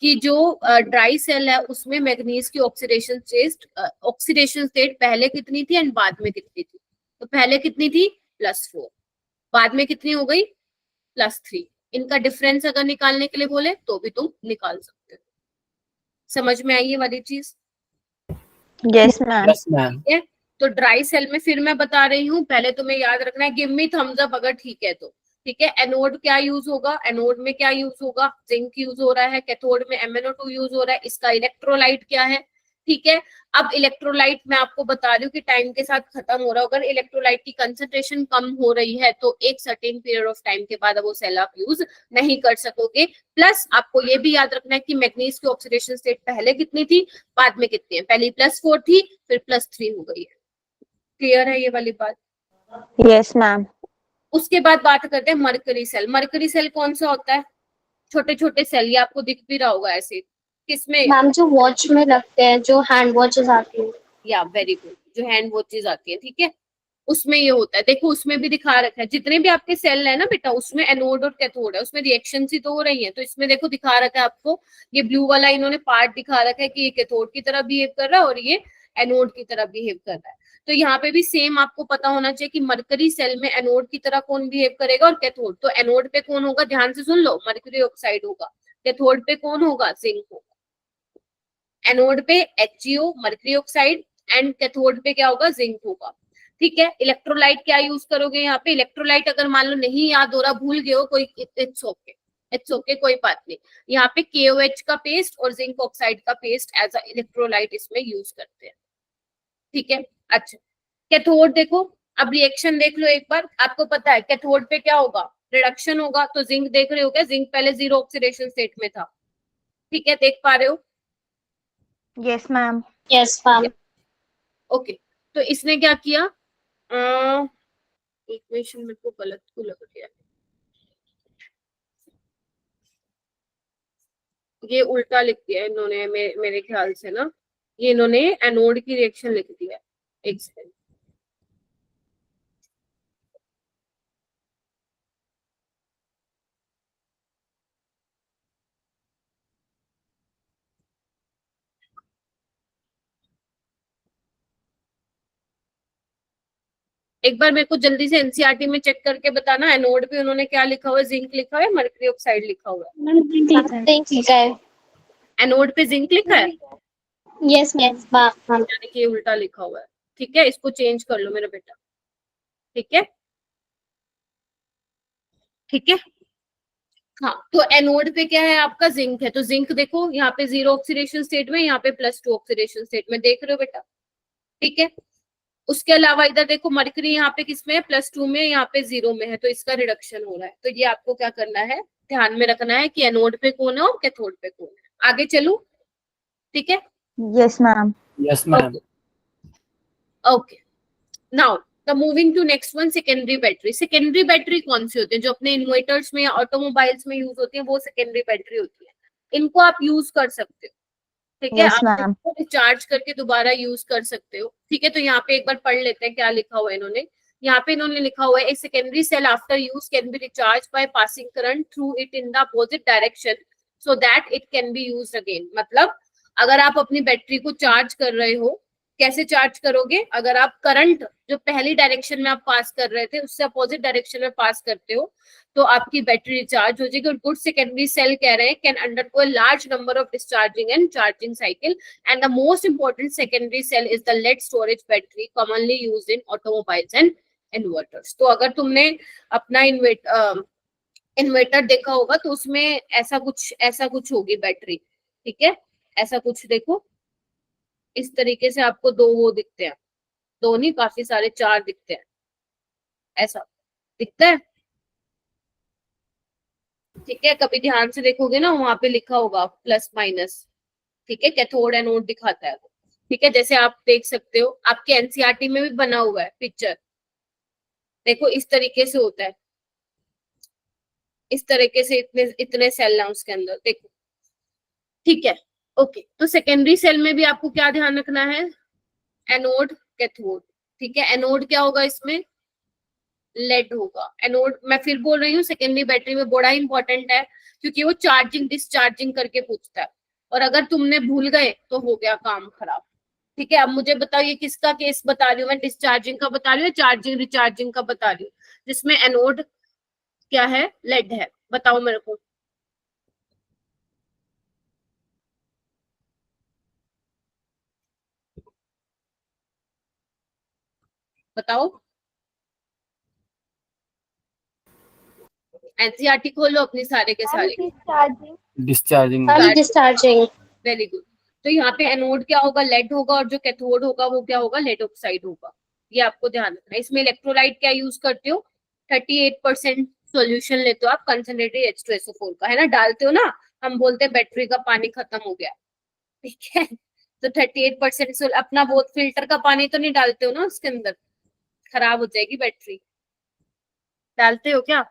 कि जो ड्राई सेल है उसमें मैग्नीज की ऑक्सीडेशन स्टेट पहले कितनी थी एंड बाद में कितनी थी? तो पहले कितनी थी? +4, बाद में कितनी हो गई? +3। इनका डिफरेंस अगर निकालने के लिए बोले तो भी तुम निकाल सकते हो। समझ में आई ये वाली चीज? Yes ma'am. Yes ma'am. तो ड्राई सेल में फिर मैं बता रही हूँ, पहले तुम्हें याद रखना है, गिव मी थम्स अप अगर ठीक है तो। ठीक है, एनोड क्या यूज होगा? एनोड में क्या यूज होगा? जिंक यूज हो रहा है। कैथोड में MnO2 यूज हो रहा है। इसका इलेक्ट्रोलाइट क्या है? ठीक है। अब इलेक्ट्रोलाइट मैं आपको बता रही हूँ कि टाइम के साथ खत्म हो रहा है। अगर इलेक्ट्रोलाइट की कंसंट्रेशन कम हो रही है तो एक सर्टेन पीरियड ऑफ टाइम के बाद वो सेल आप यूज नहीं कर सकोगे। प्लस आपको ये भी याद रखना है कि मैग्नीज की ऑक्सीडेशन स्टेट पहले कितनी थी, बाद में कितनी है। पहले +4 थी, फिर +3 हो गई है। क्लियर है ये वाली बात? Yes ma'am. उसके बाद बात करते हैं मरकरी सेल। मरकरी सेल कौन सा होता है? छोटे छोटे सेल, ये आपको दिख भी रहा होगा ऐसे। किसमें? मैम जो वॉच में लगते हैं, जो हैंड वॉचेस आती है। या वेरी गुड, जो हैंड वॉचेस आती है, ठीक है, उसमें ये होता है। देखो उसमें भी दिखा रखा है, जितने भी आपके सेल है ना बेटा, उसमें एनोड और कैथोड है, उसमें रिएक्शन ही तो हो रही है। तो इसमें देखो दिखा रखा है आपको, ये ब्लू वाला इन्होंने पार्ट दिखा रखा है कि ये कैथोड की तरह बिहेव कर रहा है और ये एनोड की तरह बिहेव कर रहा है। तो यहाँ पे भी सेम आपको पता होना चाहिए कि मरकरी सेल में एनोड की तरह कौन बिहेव करेगा और कैथोड। तो एनोड पे कौन होगा, ध्यान से सुन लो, मरकरी ऑक्साइड होगा। कैथोड पे कौन होगा, जिंक होगा। एनोड पे HgO mercury oxide and cathode पे क्या होगा, जिंक होगा। ठीक है। इलेक्ट्रोलाइट क्या यूज करोगे यहाँ पे? इलेक्ट्रोलाइट अगर मान लो नहीं याद हो रहा, भूल गए हो, कोई इट्स ओके, इट्स ओके, कोई बात नहीं। यहाँ पे KOH का पेस्ट और जिंक ऑक्साइड का पेस्ट एज अ इलेक्ट्रोलाइट इसमें यूज करते हैं। ठीक है। अच्छा, कैथोड देखो, अब रिएक्शन देख लो एक बार। आपको पता है कैथोड पे क्या होगा, रिडक्शन होगा। तो जिंक देख रहे हो क्या, जिंक पहले 0 ऑक्सीडेशन स्टेट में था। ठीक है, देख पा रहे हो? Yes ma'am. Yes ma'am. Okay, तो इसने क्या किया, इक्वेशन मेरे को गलत क्यों लग रही है, ये उल्टा लिख दिया है इन्होंने, मेरे ख्याल से ना, ये इन्होंने एनोड की रिएक्शन लिख दिया है। एक सेकंड, एक बार मेरे को जल्दी से एनसीईआरटी में चेक करके बताना, एनोड पे उन्होंने क्या लिखा हुआ है, जिंक लिखा है, मर्करी ऑक्साइड लिखा हुआ है। जिंक लिखा है। एनोड पे जिंक लिखा है, यस मैम। यानी कि ये उल्टा लिखा हुआ है। ठीक है, इसको चेंज कर लो मेरा बेटा। ठीक है, ठीक है। हाँ, तो एनोड पे क्या है आपका, जिंक है। तो जिंक देखो यहाँ पे 0 ऑक्सीडेशन स्टेट में, यहाँ पे +2 ऑक्सीडेशन स्टेट में, देख रहे हो बेटा? ठीक है। उसके अलावा इधर देखो मरकरी यहाँ पे किसमें है, +2 में, यहाँ पे 0 में है, तो इसका रिडक्शन हो रहा है। तो ये आपको क्या करना है, ध्यान में रखना है कि एनोड पे कौन है और कैथोड पे कौन है। आगे चलू? ठीक है। Yes ma'am. Yes, ma'am. Okay, now the moving to next one, secondary battery. Secondary battery कौन सी होती है, जो अपने इन्वर्टर्स में या ऑटोमोबाइल्स में यूज होती है, वो सेकेंडरी बैटरी होती है। इनको आप यूज कर सकते हो। ठीक है, Yes, आप ma'am. इसको रिचार्ज करके दोबारा यूज कर सकते हो। ठीक है, तो यहाँ पे एक बार पढ़ लेते हैं क्या लिखा हुआ है इन्होंने। यहाँ पे इन्होंने लिखा हुआ है, a secondary cell after use can be recharge by passing current through it in the opposite direction so that it can be used again. मतलब अगर आप अपनी बैटरी को चार्ज कर रहे हो, कैसे चार्ज करोगे, अगर आप करंट जो पहली डायरेक्शन में आप पास कर रहे थे उससे अपोजिट डायरेक्शन में पास करते हो तो आपकी बैटरी रिचार्ज हो जाएगी। और गुड सेकेंडरी सेल कह रहे हैं can undergo a large number of discharging and charging cycle and the most important secondary cell is the lead storage battery commonly used in automobiles and inverters. तो अगर तुमने अपना इन्वर्टर देखा होगा तो उसमें ऐसा कुछ होगी बैटरी। ठीक है, ऐसा कुछ देखो, इस तरीके से आपको दो वो दिखते हैं, दो नहीं काफी सारे, 4 दिखते हैं, ऐसा दिखता है। ठीक है, कभी ध्यान से देखोगे ना वहां पे लिखा होगा प्लस माइनस। ठीक है, कैथोड एनोड दिखाता है वो। ठीक है, जैसे आप देख सकते हो आपके एनसीईआरटी में भी बना हुआ है पिक्चर, देखो इस तरीके से होता है, इस तरीके से इतने इतने सेल हैं उसके अंदर, देखो। ठीक है, ओके। तो सेकेंडरी सेल में भी आपको क्या ध्यान रखना है, एनोड कैथोड। ठीक है, एनोड क्या होगा इसमें, लेड होगा। एनोड मैं फिर बोल रही हूँ सेकेंडरी बैटरी में बड़ा इंपॉर्टेंट है क्योंकि वो चार्जिंग डिस्चार्जिंग करके पूछता है, और अगर तुमने भूल गए तो हो गया काम खराब। ठीक है, अब मुझे बताओ ये किसका केस बता रही हूँ मैं, डिस्चार्जिंग का बता रही हूँ, चार्जिंग रिचार्जिंग का बता रही हूँ, जिसमें एनोड क्या है, लेड है। बताओ मेरे को, बताओ। एनसीईआरटी खोलो अपनी सारे के सारे। Discharging. डिस्चार्जिंग। Very good. तो यहाँ पे एनोड क्या होगा, लेड होगा, और जो कैथोड होगा वो क्या होगा, लेड ऑक्साइड होगा। ये आपको ध्यान रखना है। इसमें इलेक्ट्रोलाइट क्या यूज करते हो, 38% सोल्यूशन लेते हो आप कंसंट्रेटेड H2SO4 का, है ना, डालते हो ना, हम बोलते हैं बैटरी का पानी खत्म हो गया, ठीक है, तो 38% अपना बहुत फिल्टर का पानी तो नहीं डालते हो ना उसके अंदर, खराब हो जाएगी बैटरी, डालते हो क्या?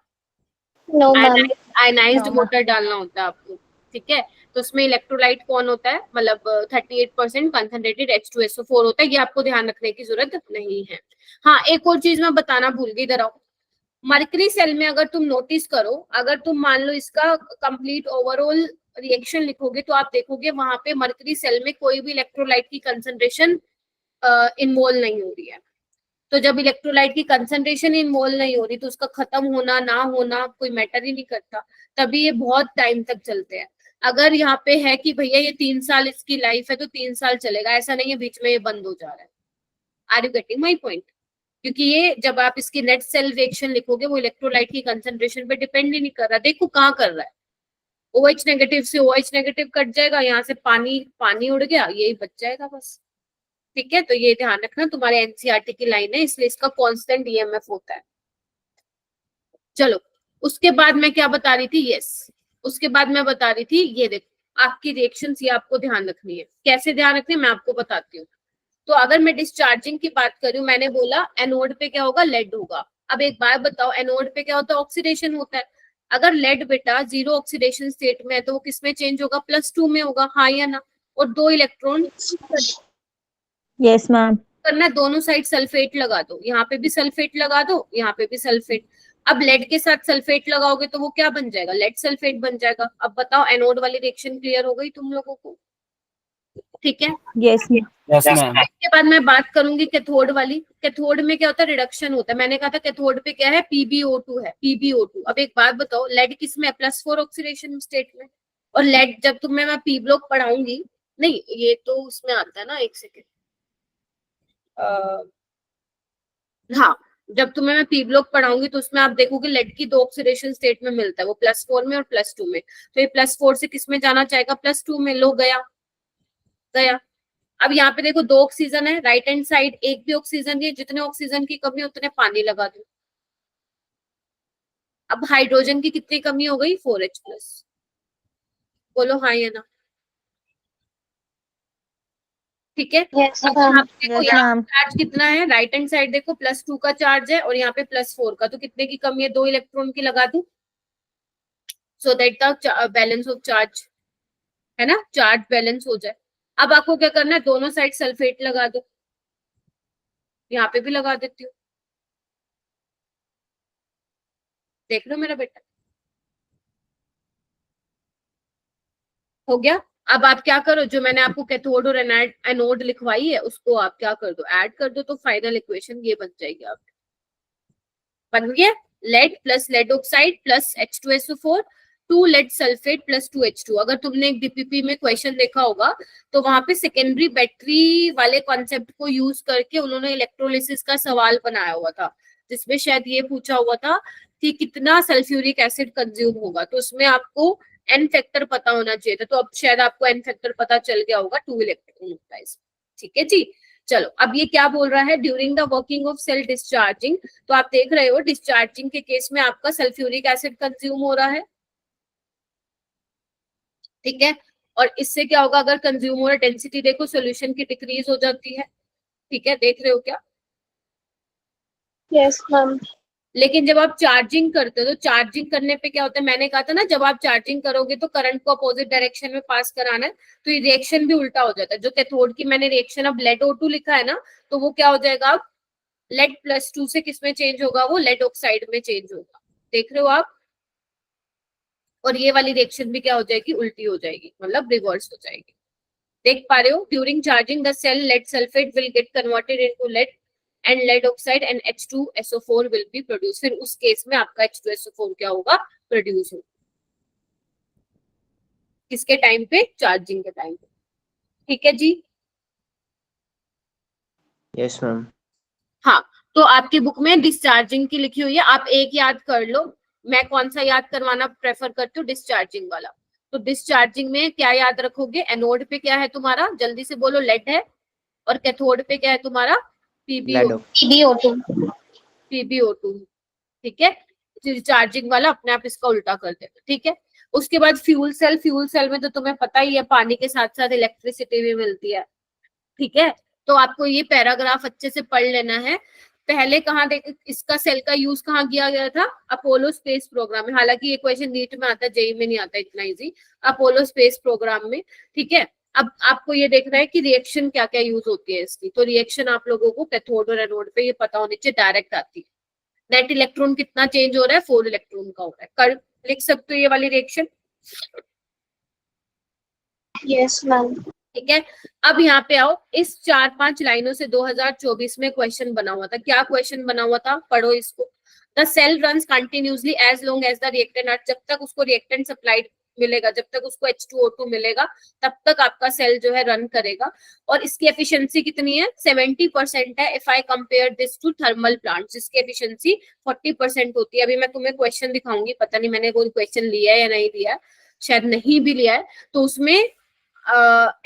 No, ma'am. Ionised No, ma'am. Water डालना होता है आपको, ठीक है। तो उसमें इलेक्ट्रोलाइट कौन होता है, मतलब 38% कंसंट्रेटेड H2SO4 होता है, ये आपको ध्यान रखने की जरूरत नहीं है। हाँ, एक और चीज मैं बताना भूल गई, इधर आओ। मरकरी सेल में अगर तुम नोटिस करो, अगर तुम मान लो इसका कंप्लीट ओवरऑल रिएक्शन लिखोगे तो आप देखोगे वहां पे मरकरी सेल में कोई भी इलेक्ट्रोलाइट की कंसंट्रेशन इन्वॉल्व नहीं हो रही है। तो जब इलेक्ट्रोलाइट की कंसंट्रेशन इन्वॉल्व नहीं हो रही तो उसका खत्म होना ना होना कोई मैटर ही नहीं करता, तभी ये बहुत टाइम तक चलते हैं। अगर यहाँ पे है कि भैया ये 3 साल इसकी लाइफ है तो 3 साल चलेगा, ऐसा नहीं है बीच में ये बंद हो जा रहा है। Are you getting my point? क्योंकि ये जब आप इसकी नेट सेल रिएक्शन लिखोगे वो इलेक्ट्रोलाइट की कंसंट्रेशन पे डिपेंड ही नहीं कर रहा। देखो कहाँ कर रहा है, OH नेगेटिव से OH नेगेटिव कट जाएगा, यहाँ से पानी पानी उड़ गया, यही बच जाएगा बस, ठीक है। तो ये ध्यान रखना, तुम्हारे एनसीईआरटी की लाइन है इसलिए इसका कांस्टेंट ईएमएफ होता है। चलो उसके बाद मैं क्या बता रही थी, यस उसके बाद मैं बता रही थी, ये देखो आपकी रिएक्शंस, ये आपको ध्यान रखनी है। कैसे ध्यान रखनी है मैं आपको बताती हूँ। तो अगर मैं डिस्चार्जिंग की बात करूं, मैंने बोला एनोड पे क्या होगा, लेड होगा। अब एक बात बताओ, एनोड पे क्या होता है, ऑक्सीडेशन होता है। अगर लेड बेटा 0 ऑक्सीडेशन स्टेट में है तो वो किस में चेंज होगा, +2 में होगा, हाँ या ना। और 2 इलेक्ट्रॉन Yes, ma'am. करना है, दोनों साइड सल्फेट लगा दो, यहाँ पे भी सल्फेट लगा दो, यहाँ पे भी सल्फेट। अब लेड के साथ सल्फेट लगाओगे तो वो क्या बन जाएगा, लेड सल्फेट बन जाएगा। अब बताओ एनोड वाली रिएक्शन क्लियर हो गई तुम लोगों को, ठीक है। Yes, ma'am. Yes, ma'am. इसके बाद मैं बात करूंगी कैथोड वाली। कैथोड में क्या होता है, रिडक्शन होता है। मैंने कहा था कैथोड पे क्या है, PbO2 है, PbO2। अब एक बात बताओ, लेड किस में है, +4 ऑक्सीडेशन स्टेट में। और लेड जब तुम्हें मैं पी ब्लॉक पढ़ाऊंगी, नहीं ये तो उसमें आता है ना, एक सेकेंड, हाँ जब तुम्हें मैं पी ब्लॉक पढ़ाऊंगी तो उसमें आप देखोगे लेड की 2 ऑक्सीडेशन स्टेट में मिलता है, वो +4 में और +2 में। तो ये +4 से किस में जाना चाहेगा, +2 में। लो गया गया। अब यहाँ पे देखो 2 ऑक्सीजन है, राइट हैंड साइड एक भी ऑक्सीजन नहीं है, जितने ऑक्सीजन की कमी उतने पानी लगा दो। अब हाइड्रोजन की कितनी कमी हो गई, 4H+। बोलो हाँ या ना, ठीक है। Yes, अब ma'am. यहाँ पे देखो, Yes, यहाँ ma'am. चार्ज कितना है, राइट हैंड साइड देखो +2 का चार्ज है और यहाँ पे +4 का, तो कितने की कमी है, 2 इलेक्ट्रॉन की लगा दूं, so that the balance of charge, है ना, चार्ज बैलेंस हो जाए। अब आपको क्या करना है, दोनों साइड सल्फेट लगा दो, यहाँ पे भी लगा देती हूँ, देख लो मेरा बेटा, हो गया। अब आप क्या करो, जो मैंने आपको कैथोड और एनोड लिखवाई है उसको आप क्या कर दो, ऐड कर दो, तो फाइनल इक्वेशन ये बन जाएगी आपकी, बन गया। Lead plus lead oxide plus H2SO4 2 lead sulphate plus 2H2। अगर तुमने एक डीपीपी में क्वेश्चन देखा होगा तो वहां पे सेकेंडरी बैटरी वाले कॉन्सेप्ट को यूज करके उन्होंने इलेक्ट्रोलिसिस का सवाल बनाया हुआ था, जिसमें शायद ये पूछा हुआ था कि कितना सल्फ्यूरिक एसिड कंज्यूम होगा। तो उसमें आपको एन फैक्टर पता होना चाहिए था, तो अब शायद आपको एन फैक्टर पता चल गया होगा, 2 इलेक्ट्रॉन होता है इसमें, ठीक है जी। चलो अब ये क्या बोल रहा है, during the working of cell discharging. तो आप देख रहे हो डिस्चार्जिंग के केस में आपका सल्फ्यूरिक एसिड कंज्यूम हो रहा है, ठीक है। और इससे क्या होगा, अगर कंज्यूम हो रहा, डेंसिटी देखो सोल्यूशन की डिक्रीज हो जाती है, ठीक है, देख रहे हो क्या। Yes, ma'am. लेकिन जब आप चार्जिंग करते हो तो चार्जिंग करने पे क्या होता है, मैंने कहा था ना जब आप चार्जिंग करोगे तो करंट को अपोजिट डायरेक्शन में पास कराना है, तो ये रिएक्शन भी उल्टा हो जाता है। जो कैथोड की मैंने रिएक्शन अब लेड O2 लिखा है ना, तो वो क्या हो जाएगा, अब लेड +2 से किस में चेंज होगा, वो लेड ऑक्साइड में चेंज होगा, देख रहे हो आप। और ये वाली रिएक्शन भी क्या हो जाएगी, उल्टी हो जाएगी, मतलब रिवर्स हो जाएगी, देख पा रहे हो। During charging the cell lead sulphate will get converted into lead and lead oxide and H2SO4 will be produced। फिर उस केस में आपका H2SO4 क्या होगा, प्रोड्यूस होगा, किसके टाइम पे, चार्जिंग के टाइम पे, ठीक है जी। Yes ma'am. हाँ तो आपकी बुक में डिस्चार्जिंग की लिखी हुई है, आप एक याद कर लो। मैं कौन सा याद करवाना प्रेफर करती हूँ, डिस्चार्जिंग वाला। तो डिस्चार्जिंग में क्या याद रखोगे, एनोड पे क्या है तुम्हारा, जल्दी से बोलो, लेड है, और कैथोड पे क्या है तुम्हारा, पीबीओ, PbO2. पीबीओ2। ठीक है, चार्जिंग वाला अपने आप इसका उल्टा कर देगा। ठीक है, उसके बाद फ्यूल सेल, फ्यूल सेल में तो तुम्हें पता ही है पानी के साथ साथ इलेक्ट्रिसिटी भी मिलती है। ठीक है, तो आपको ये पैराग्राफ अच्छे से पढ़ लेना है। पहले कहाँ देख, इसका सेल का यूज कहाँ किया गया था, अपोलो स्पेस प्रोग्राम में। हालांकि ये क्वेश्चन नीट में आता है, जेई में नहीं आता इतना इजी, अपोलो स्पेस प्रोग्राम में। ठीक है, अब आपको ये देखना है कि रिएक्शन क्या क्या यूज होती है इसकी। तो रिएक्शन आप लोगों को कैथोड और एनोड पे ये पता होनी चाहिए, डायरेक्ट आती है। नेट इलेक्ट्रॉन कितना चेंज हो रहा है, 4 इलेक्ट्रॉन का हो रहा है। कर लिख सकते हो ये वाली रिएक्शन। Yes, ma'am. ठीक है, अब यहाँ पे आओ, इस 4-5 लाइनों से 2024 में क्वेश्चन बना हुआ था। क्या क्वेश्चन बना हुआ था, पढ़ो इसको। The cell runs continuously as long as the reactant are, जब तक उसको रिएक्टेंट सप्लाइड मिलेगा, जब तक उसको H2O2 मिलेगा, तब तक आपका सेल जो है रन करेगा। और इसकी एफिशिएंसी कितनी है, 70% है। If I compare this to thermal plant, जिसकी एफिशिएंसी 40% होती है। अभी मैं तुम्हें क्वेश्चन दिखाऊंगी, पता नहीं मैंने कोई क्वेश्चन लिया है या नहीं लिया है, शायद नहीं भी लिया है। तो उसमें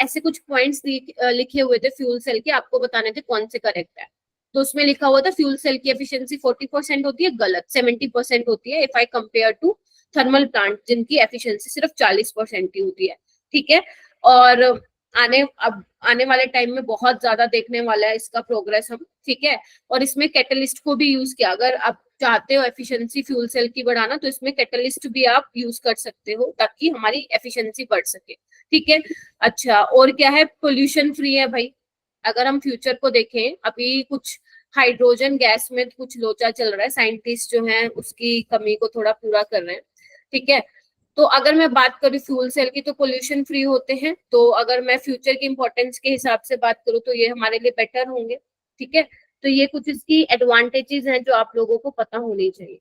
ऐसे कुछ पॉइंट्स लिखे हुए थे फ्यूल सेल के, आपको बताने थे कौन से करेक्ट है। तो उसमें लिखा हुआ था फ्यूल सेल की एफिशिएंसी 40% होती है, गलत, 70% होती है। If I compare to thermal plant, जिनकी एफिशिएंसी सिर्फ 40% ही होती है। ठीक है, और आने वाले टाइम में बहुत ज्यादा देखने वाला है इसका प्रोग्रेस हम। ठीक है, और इसमें कैटलिस्ट को भी यूज किया। अगर आप चाहते हो एफिशिएंसी फ्यूल सेल की बढ़ाना, तो इसमें कैटलिस्ट भी आप यूज कर सकते हो, ताकि हमारी एफिशिएंसी बढ़ सके। ठीक है, अच्छा, और क्या है, पोल्यूशन फ्री है भाई। अगर हम फ्यूचर को देखें, अभी कुछ हाइड्रोजन गैस में कुछ लोचा चल रहा है, साइंटिस्ट जो हैं उसकी कमी को थोड़ा पूरा कर रहे हैं। ठीक है, तो अगर मैं बात करूँ फ्यूल सेल की, तो पोल्यूशन फ्री होते हैं। तो अगर मैं फ्यूचर की इंपॉर्टेंस के हिसाब से बात करूँ, तो ये हमारे लिए बेटर होंगे। ठीक है, तो ये कुछ इसकी एडवांटेजेस हैं जो आप लोगों को पता होनी चाहिए।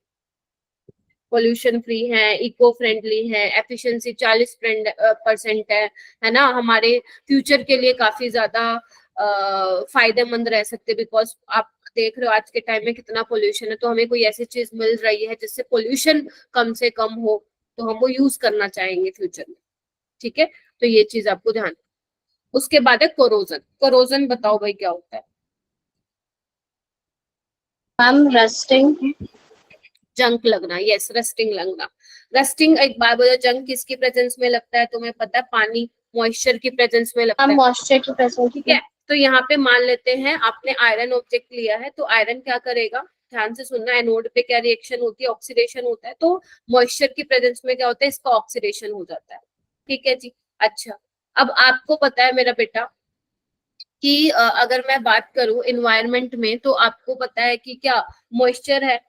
पोल्यूशन फ्री है, इको फ्रेंडली है, एफिशिएंसी 40% है ना, हमारे फ्यूचर के लिए काफी ज्यादा फायदेमंद रह सकते। बिकॉज आप देख रहे हो आज के टाइम में कितना पोल्यूशन है, तो हमें कोई ऐसी चीज मिल रही है जिससे पोल्यूशन कम से कम हो, तो हम वो यूज करना चाहेंगे फ्यूचर में। ठीक है, तो ये चीज आपको ध्यान। उसके बाद है कोरोजन। कोरोजन बताओ भाई क्या होता है। Ma'am, rusting. जंक लगना, यस, रस्टिंग लगना। रस्टिंग, एक बार बोलो, जंक किसकी प्रेजेंस में लगता है, तुम्हें पता है, पानी, मॉइस्चर की प्रेजेंस में लगता है। Moisture की presence. ठीक है, तो यहाँ पे मान लेते हैं आपने आयरन ऑब्जेक्ट लिया है, तो आयरन क्या करेगा, ध्यान से सुनना, एनोड पे क्या रिएक्शन होती है, ऑक्सीडेशन होता है। तो मॉइस्चर की प्रेजेंस में क्या होता है, इसका ऑक्सीडेशन हो जाता है। ठीक है जी, अच्छा, अब आपको पता है मेरा बेटा कि अगर मैं बात करूं इन्वायरमेंट में, तो आपको पता है कि क्या मॉइस्चर है,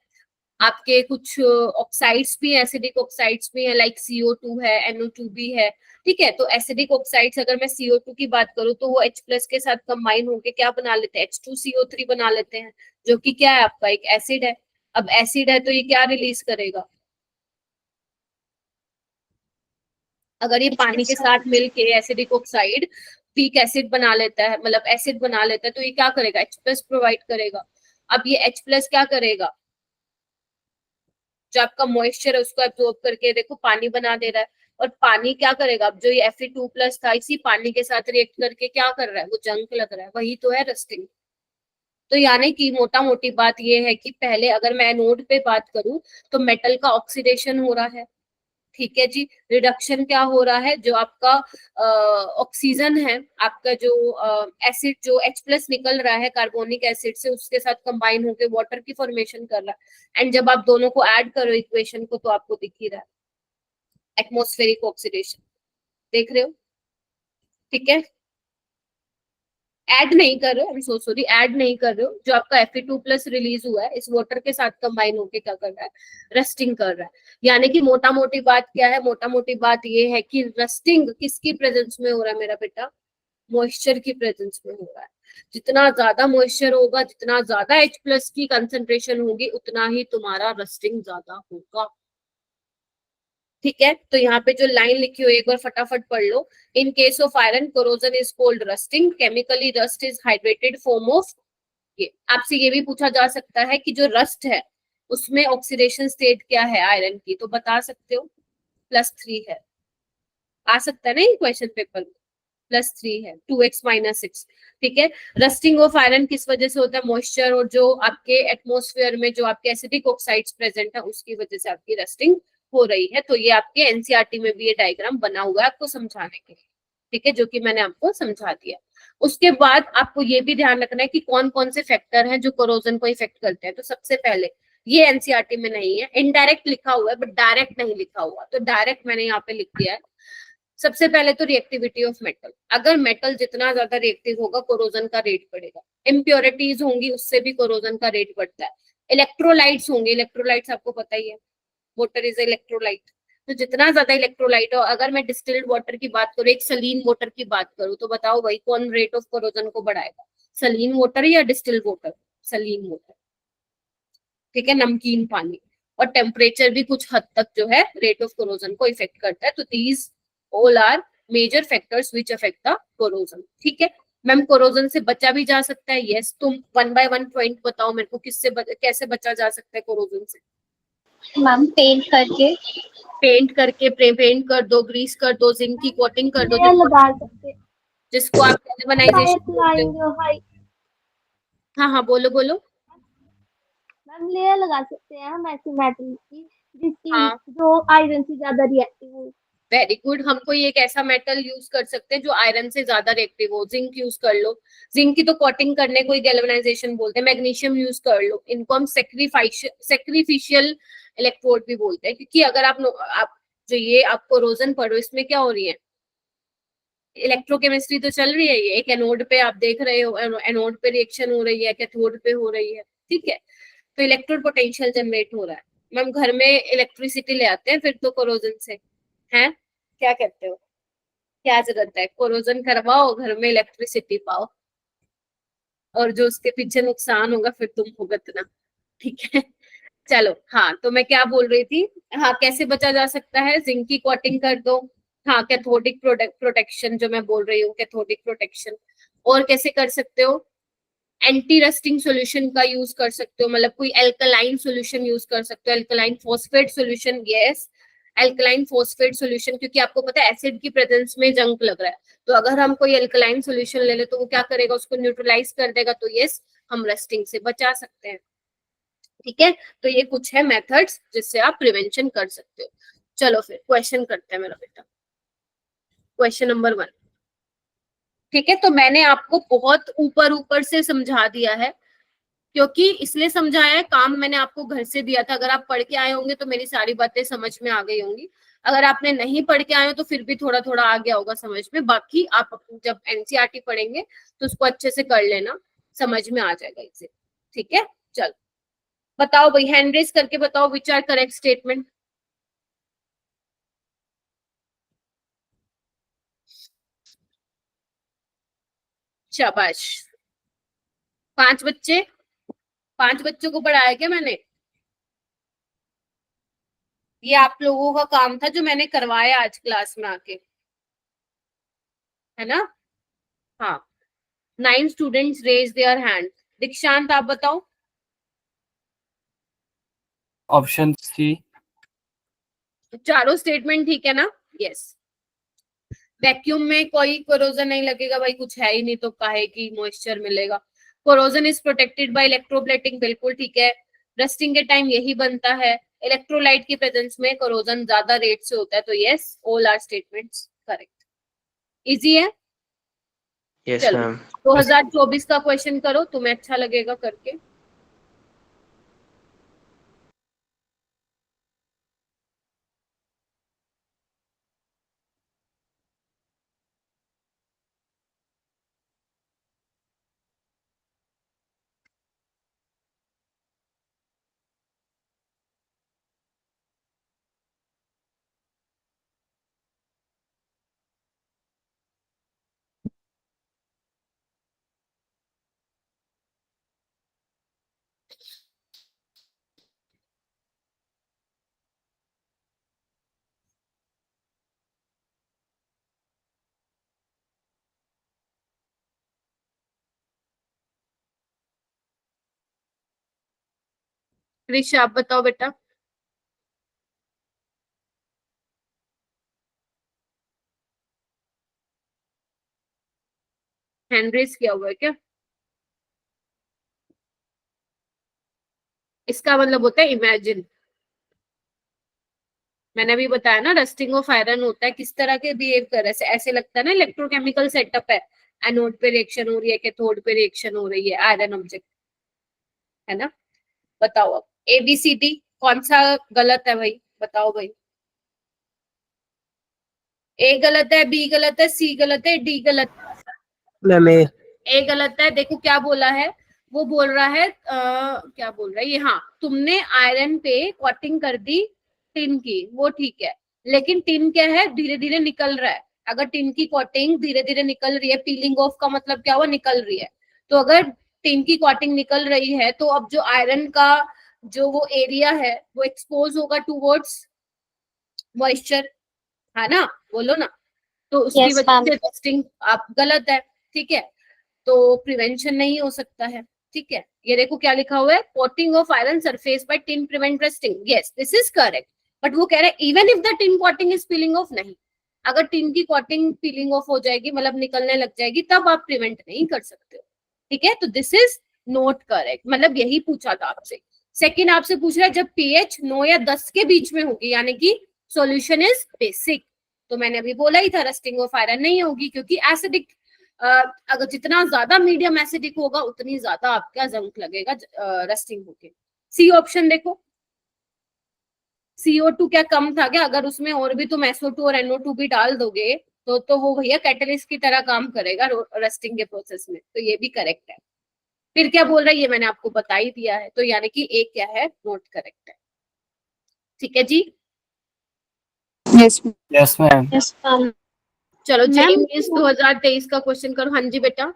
आपके कुछ ऑक्साइड्स भी, एसिडिक ऑक्साइड्स भी है, लाइक CO2 है, NO2 भी है। ठीक है, तो एसिडिक ऑक्साइड्स, अगर मैं CO2 की बात करूं, तो वो H+ के साथ कंबाइन होके क्या बना लेते हैं, H2CO3 बना लेते हैं, जो कि क्या है आपका एक एसिड है। अब एसिड है तो ये क्या रिलीज करेगा, अगर ये पानी के साथ मिलके एसिडिक ऑक्साइड पीक एसिड बना लेता है, मतलब एसिड बना लेता है, तो ये क्या करेगा, H+ प्रोवाइड करेगा। अब ये H+ क्या करेगा, जो आपका मॉइस्चर है उसको एब्जॉर्ब करके देखो पानी बना दे रहा है। और पानी क्या करेगा, अब जो ये Fe2+ था, इसी पानी के साथ रिएक्ट करके क्या कर रहा है, वो जंक लग रहा है, वही तो है रस्टिंग। तो यानी कि मोटा मोटी बात ये है कि पहले अगर मैं एनोड पे बात करूं, तो मेटल का ऑक्सीडेशन हो रहा है। ठीक है जी, रिडक्शन क्या हो रहा है, जो आपका ऑक्सीजन है, आपका जो एसिड जो H+ निकल रहा है कार्बोनिक एसिड से, उसके साथ कंबाइन होकर वाटर की फॉर्मेशन कर रहा है। एंड जब आप दोनों को ऐड करो इक्वेशन को, तो आपको दिख ही रहा है एटमॉस्फेरिक ऑक्सीडेशन, देख रहे हो। ठीक है, ऐड नहीं कर रहे हो, सो सॉरी, ऐड नहीं कर रहे हो, जो आपका Fe2+ रिलीज हुआ है इस वाटर के साथ कंबाइन होके क्या कर रहा है, रस्टिंग कर रहा है। यानी कि मोटा मोटी बात क्या है, मोटा मोटी बात ये है कि रस्टिंग किसकी प्रेजेंस में हो रहा है मेरा बेटा, मॉइस्चर की प्रेजेंस में हो रहा है। जितना ज्यादा मॉइस्चर होगा, जितना ज्यादा H+ की कंसेंट्रेशन होगी, उतना ही तुम्हारा रस्टिंग ज्यादा होगा। ठीक है, तो यहाँ पे जो लाइन लिखी हो एक बार फटाफट पढ़ लो। In case of iron corrosion is called rusting, chemically rust is hydrated form of. ये आपसे ये भी पूछा जा सकता है कि जो रस्ट है उसमें ऑक्सीडेशन स्टेट क्या है आयरन की, तो बता सकते हो, +3 है। आ सकता है ना ये क्वेश्चन पेपर में। +3 है, 2x - 6, ठीक है। रस्टिंग ऑफ आयरन किस वजह से होता है? मॉइस्चर और जो आपके एटमॉस्फेयर में जो आपके एसिडिक ऑक्साइड्स प्रेजेंट है उसकी वजह से आपकी रस्टिंग हो रही है। तो ये आपके एनसीईआरटी में भी ये डायग्राम बना हुआ है आपको समझाने के लिए, ठीक है, जो कि मैंने आपको समझा दिया। उसके बाद आपको ये भी ध्यान रखना है कि कौन कौन से फैक्टर हैं जो कोरोजन को इफेक्ट करते हैं। तो सबसे पहले ये एनसीईआरटी में नहीं है, इनडायरेक्ट लिखा हुआ है बट डायरेक्ट नहीं लिखा हुआ, तो डायरेक्ट मैंने यहाँ पे लिख दिया है। सबसे पहले तो रिएक्टिविटी ऑफ मेटल, अगर मेटल जितना ज्यादा रिएक्टिव होगा कोरोजन का रेट बढ़ेगा। इम्प्योरिटीज होंगी उससे भी कोरोजन का रेट बढ़ता है। इलेक्ट्रोलाइट्स होंगे, इलेक्ट्रोलाइट्स आपको पता ही है, वाटर इज इलेक्ट्रोलाइट। तो जितना ज्यादा इलेक्ट्रोलाइट हो, अगर मैं डिस्टिल्ड वाटर की बात करूँ, एक सलीन वाटर की बात करूँ, तो बताओ भाई कौन रेट ऑफ कोरोजन को बढ़ाएगा, सलीन वाटर या डिस्टिल्ड वाटर? सलीन वाटर, ठीक है, नमकीन पानी। और टेम्परेचर भी कुछ हद तक जो है रेट ऑफ कोरोजन को इफेक्ट करता है। तो these all are major factors which affect the corrosion, ठीक है। मैम कोरोजन से बचा भी जा सकता है? यस। तुम 1 बाय 1 पॉइंट बताओ मेरे को, किससे कैसे बचा जा सकता है कोरोजन से? मैम पेंट करके, पेंट करके, पेंट कर दो, ग्रीस कर दो, जिंक की कोटिंग कर दो, लेयर लगा सकते हैं, जिसको आप गैल्वेनाइजेशन बोलते हो। अप्लाइंग हाँ हाँ, बोलो बोलो। मैम लेयर लगा सकते हैं हम ऐसे मेटल की जिसकी हाँ, जो आयरन से ज्यादा रिएक्टिव हो। Very good. हम कोई एक ऐसा मेटल यूज कर सकते हैं जो आयरन से ज्यादा रिएक्टिव हो। जिंक यूज कर लो, जिंक की तो कोटिंग करने को ही गैल्वेनाइजेशन बोलते हैं। मैग्नीशियम यूज कर लो, इनको हम सेक्रीफिशियल इलेक्ट्रोड भी बोलते हैं, क्योंकि अगर आप जो ये आप कोरोजन पढ़ो, इसमें क्या हो रही है, इलेक्ट्रोकेमिस्ट्री तो चल रही है। ये एक एनोड पे आप देख रहे हो, एनोड पे रिएक्शन हो रही है, कैथोड पे हो रही है, ठीक है। तो इलेक्ट्रोड पोटेंशियल जनरेट हो रहा है। मैम घर में इलेक्ट्रिसिटी ले आते हैं फिर तो कोरोजन से, हैं? क्या कहते हो? क्या जरूरत है, कोरोजन करवाओ, घर में इलेक्ट्रिसिटी पाओ, और जो उसके पीछे नुकसान होगा फिर तुम भुगतना, ठीक है। चलो, हाँ, तो मैं क्या बोल रही थी? हाँ, कैसे बचा जा सकता है? जिंक की कोटिंग कर दो। हाँ, कैथोडिक प्रोटेक्शन जो मैं बोल रही हूँ, कैथोडिक प्रोटेक्शन। और कैसे कर सकते हो? एंटी रस्टिंग सॉल्यूशन का यूज कर सकते हो, मतलब कोई एल्कलाइन सॉल्यूशन यूज कर सकते हो, alkaline phosphate solution. Yes, alkaline phosphate solution, क्योंकि आपको पता है एसिड की प्रेजेंस में जंक लग रहा है, तो अगर हम कोई एल्कलाइन सॉल्यूशन ले ले तो वो क्या करेगा, उसको न्यूट्रलाइज कर देगा। तो यस, हम रस्टिंग से बचा सकते हैं, ठीक है। तो ये कुछ है मेथड्स जिससे आप प्रिवेंशन कर सकते हो। चलो फिर क्वेश्चन करते हैं मेरा बेटा, क्वेश्चन नंबर 1, ठीक है। तो मैंने आपको बहुत ऊपर ऊपर से समझा दिया है, क्योंकि इसलिए समझाया है, काम मैंने आपको घर से दिया था। अगर आप पढ़ के आए होंगे तो मेरी सारी बातें समझ में आ गई होंगी। अगर आपने नहीं पढ़ के आए हो तो फिर भी थोड़ा थोड़ा आ गया होगा समझ में। बाकी आप जब एनसीईआरटी पढ़ेंगे तो उसको अच्छे से कर लेना, समझ में आ जाएगा इसे, ठीक है। चलो बताओ भाई, हैंड रेस करके बताओ विच आर करेक्ट स्टेटमेंट। शाबाश, 5 बच्चे, 5 बच्चों को पढ़ाया क्या मैंने? ये आप लोगों का काम था जो मैंने करवाया आज क्लास में आके, है ना? हाँ, 9 students raise their hand. Dikshant आप बताओ। Option C. चारों स्टेटमेंट ठीक है ना? यस। वैक्यूम में कोई कोरोजन नहीं लगेगा भाई, कुछ है ही नहीं तो काहे की मॉइस्चर मिलेगा। Corrosion is protected by electroplating, बिल्कुल ठीक है। रस्टिंग के टाइम यही बनता है। इलेक्ट्रोलाइट की प्रेजेंस में कोरोजन ज्यादा रेट से होता है। तो yes, all are statements correct. Easy है। यस चलो मैम। 2024 का क्वेश्चन करो, तुम्हें अच्छा लगेगा करके। कृषि आप बताओ बेटा। हैंड रेस किया हुआ है क्या? इसका मतलब होता है इमेजिन। मैंने अभी बताया ना, रस्टिंग ऑफ आयरन होता है किस तरह के बिहेव कर रहे हैं, ऐसे लगता है ना इलेक्ट्रोकेमिकल सेटअप है, एनोड पे रिएक्शन हो रही है, कैथोड पे रिएक्शन हो रही है, आयरन ऑब्जेक्ट है ना। बताओ अब ABCD कौन सा गलत है भाई, बताओ भाई। A गलत है, B गलत है, C गलत है, D गलत है। मैम A गलत है। देखो क्या बोला है, वो बोल रहा है क्या बोल रहा है ये, हाँ तुमने आयरन पे कोटिंग कर दी टिन की, वो ठीक है, लेकिन टिन क्या है, धीरे धीरे निकल रहा है। अगर टिन की कोटिंग धीरे धीरे निकल रही है, पीलिंग ऑफ का मतलब क्या हुआ, निकल रही है। तो अगर टिन की कोटिंग निकल रही है तो अब जो आयरन का जो वो एरिया है वो एक्सपोज होगा टूवर्ड्स मॉइस्चर, है ना, बोलो ना। तो उसकी Yes, वजह ma'am. से टेस्टिंग आप गलत है, ठीक है। तो प्रिवेंशन नहीं हो सकता है, ठीक है। ये देखो क्या लिखा हुआ है, coating of iron surface by tin prevent rusting, yes this is correct. But वो कह रहा है even if the tin coating is piling of, नहीं, अगर टिन की कोटिंग पीलिंग ऑफ हो जाएगी, मतलब निकलने लग जाएगी, तब आप प्रिवेंट नहीं कर सकते हो, ठीक है। तो दिस इज नॉट करेक्ट, मतलब यही पूछा था आपसे। सेकंड आपसे पूछ रहा है जब pH 9 या 10 के बीच में होगी, यानी कि सॉल्यूशन इज बेसिक। तो मैंने अभी बोला ही था रस्टिंग ऑफ आयरन नहीं होगी, क्योंकि एसिडिक अगर जितना ज्यादा मीडियम एसिडिक होगा उतनी ज्यादा आपका जंक लगेगा रस्टिंग होके। सी ऑप्शन देखो, CO2 क्या कम था क्या? अगर उसमें और भी तुम SO2 और NO2 भी डाल दोगे तो वो भैया कैटलिस्ट की तरह काम करेगा रस्टिंग के प्रोसेस में, तो ये भी करेक्ट है। फिर क्या बोल रहा है ये मैंने आपको बता ही दिया है, तो यानी कि एक क्या है, नोट करेक्ट है, ठीक है जी। Yes ma'am. Yes, ma'am. चलो मैम, जेईई 2023 का क्वेश्चन करो। हाँ जी बेटा।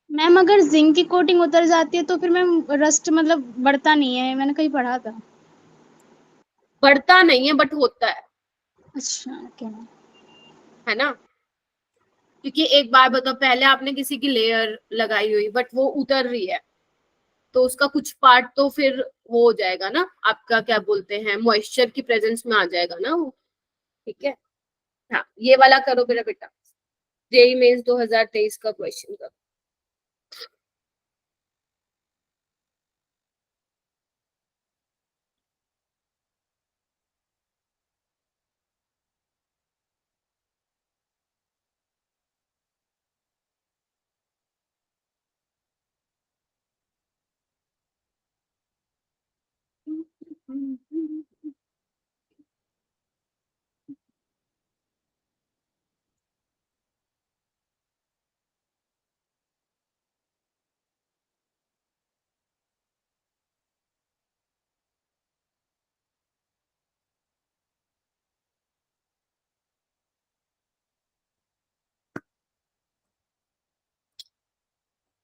मैम अगर जिंक की कोटिंग उतर जाती है तो फिर मैम रस्ट मतलब बढ़ता नहीं है, मैंने कहीं पढ़ा था। बढ़ता नहीं है बट होता अच्छा, ओके। है ना। क्योंकि एक बार बताओ, पहले आपने किसी की लेयर लगाई हुई बट वो उतर रही है, तो उसका कुछ पार्ट तो फिर वो हो जाएगा ना, आपका क्या बोलते हैं, मॉइस्चर की प्रेजेंस में आ जाएगा ना वो, ठीक है। हाँ ये वाला करो मेरा बेटा, जेईई मेंस 2023 का क्वेश्चन करो।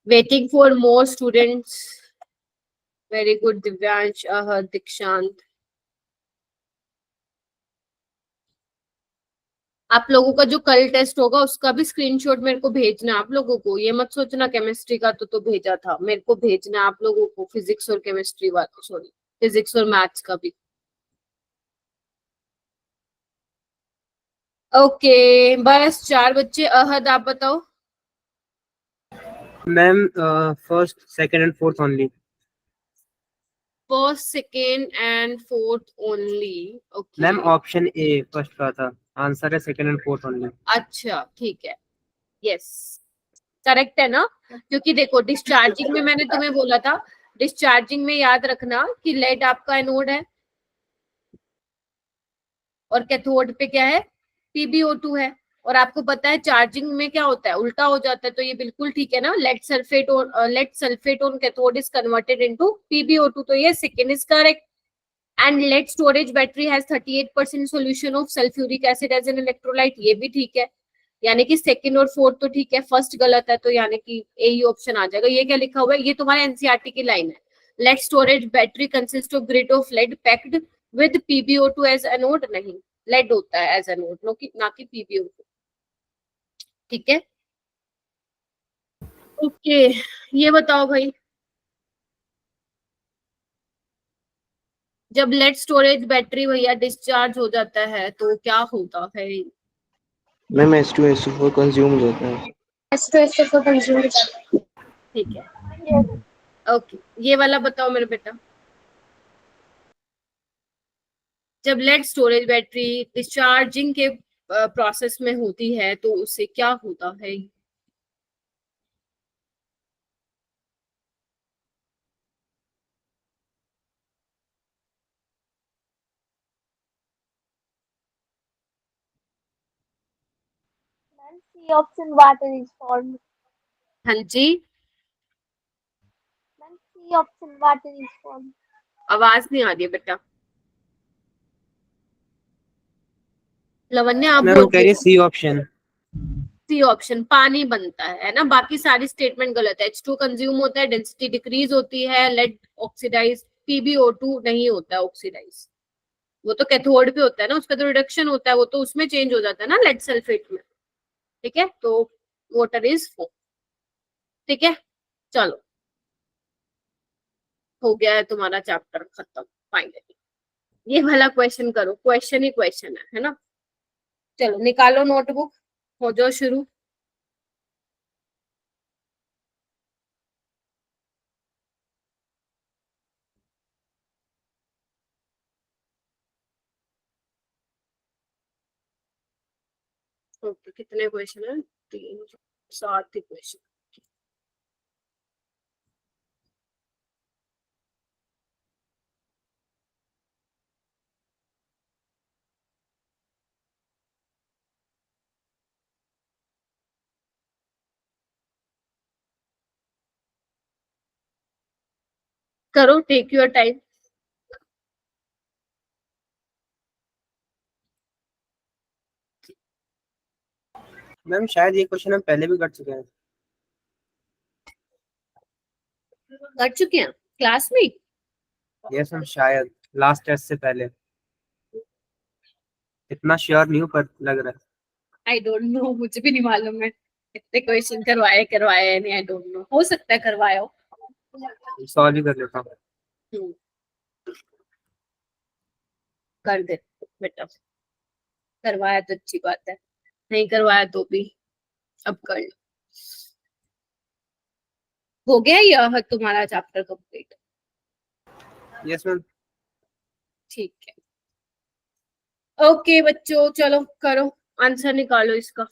Waiting for more students, very good Divyansh, Ahad, Dikshant. आप लोगों का जो कल टेस्ट होगा उसका भी स्क्रीनशॉट मेरे को भेजना आप लोगों को, ये मत सोचना केमिस्ट्री का तो भेजा था, मेरे को भेजना आप लोगों को, फिजिक्स और केमिस्ट्री वाला, सॉरी फिजिक्स और मैथ्स का भी। ओके बस 4 बच्चे। अहद आप बताओ। Ma'am first second and fourth only. First second and fourth only, okay. Ma'am option A first का था, आंसर है सेकंड एंड फोर्थ ओनली। अच्छा ठीक है, यस करेक्ट है ना। क्योंकि देखो डिस्चार्जिंग में मैंने तुम्हें बोला था, डिस्चार्जिंग में याद रखना कि लेड आपका एनोड है और कैथोड पे क्या है, PbO2 है। और आपको पता है चार्जिंग में क्या होता है, उल्टा हो जाता है, तो ये बिल्कुल ठीक है ना। Lead sulphate on cathode is converted into PbO2, तो ये second is correct. And lead storage battery has 38% solution of sulphuric acid as an electrolyte, ये भी ठीक है। यानी कि सेकंड और फोर्थ तो ठीक है, फर्स्ट गलत है, तो यानी कि यही ऑप्शन आ जाएगा। ये क्या लिखा हुआ है, ये तुम्हारे एनसीईआरटी की लाइन है। Lead storage battery consist of grid of lead packed with PbO2 as anode, नहीं लेड होता है एज एनोड, ना कि PbO2, ठीक है। ओके ये बताओ भाई, जब लेड स्टोरेज बैटरी भैया डिस्चार्ज हो जाता है तो क्या होता है? मैम H2SO4 कंज्यूम हो जाता है। H2SO को कंज्यूम। ठीक है, ओके। ये वाला बताओ मेरे बेटा। जब लेड स्टोरेज बैटरी डिस्चार्जिंग के प्रोसेस में होती है तो उससे क्या होता है? C option water is formed. हाँ जी, C option water is formed. आवाज नहीं आ रही है बेटा। लवन्या आप मैम वो बोल कह रही है सी ऑप्शन। सी ऑप्शन, पानी बनता है ना। बाकी सारी स्टेटमेंट गलत है। H2 कंज्यूम होता है, डेंसिटी डिक्रीज होती है, लेड ऑक्सीडाइज, PbO2 नहीं होता है ऑक्सीडाइज। वो तो कैथोड पे होता है ना, उसका तो रिडक्शन होता है, वो तो उसमें चेंज हो जाता है ना लेड सल्फेट में। ठीक है, तो वाटर इज 4। ठीक है, चलो हो गया है तुम्हारा चैप्टर खत्म फाइनली। ये वाला क्वेश्चन करो, क्वेश्चन ही क्वेश्चन है ना। चलो निकालो नोटबुक, हो जाओ शुरू। ओके, कितने क्वेश्चन है? 3 7 ही क्वेश्चन। करो, टेक योर टाइम। मैम शायद ये क्वेश्चन हम पहले भी कर चुके हैं। कर चुके हैं क्लास में। यस मैम, शायद लास्ट टेस्ट से पहले। इतना श्योर नहीं हूँ पर लग रहा आई डोंट नो, मुझे भी नहीं मालूम है कितने क्वेश्चन करवाए नहीं। आई डोंट नो, हो सकता है करवाए हो। है। सॉल्व ही कर लेता हूँ। हम्म, कर दे बेटा, करवाया तो अच्छी बात है, नहीं करवाया तो भी अब कर लो। हो गया यह तुम्हारा चैप्टर कंप्लीट? Yes ma'am. ठीक है, ओके बच्चों, चलो करो, आंसर निकालो इसका।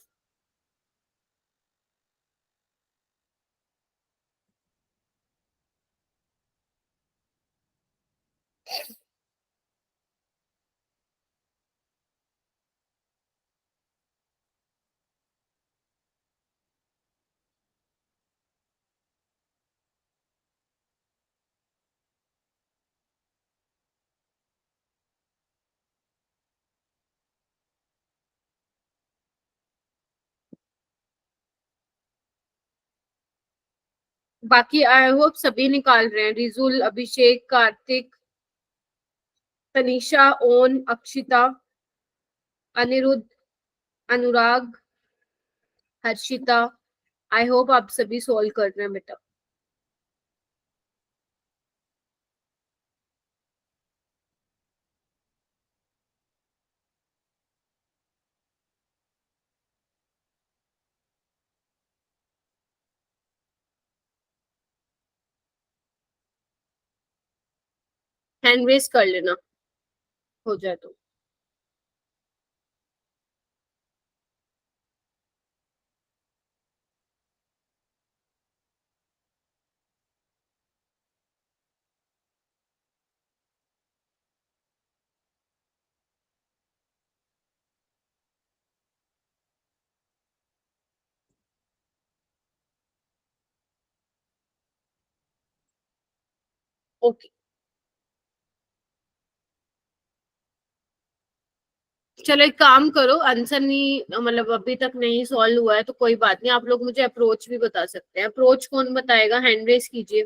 बाकी आई होप सभी निकाल रहे हैं। रिजुल, अभिषेक, कार्तिक, तनिषा, ओन, अक्षिता, अनिरुद्ध, अनुराग, हर्षिता, आई होप आप सभी सॉल्व कर रहे हैं बेटा। हैंड रेस कर लेना, हो जाए तो। ओके, चलो एक काम करो, आंसर नहीं मतलब अभी तक नहीं सॉल्व हुआ है तो कोई बात नहीं, आप लोग मुझे अप्रोच भी बता सकते हैं। अप्रोच कौन बताएगा? हैंड रेस कीजिए,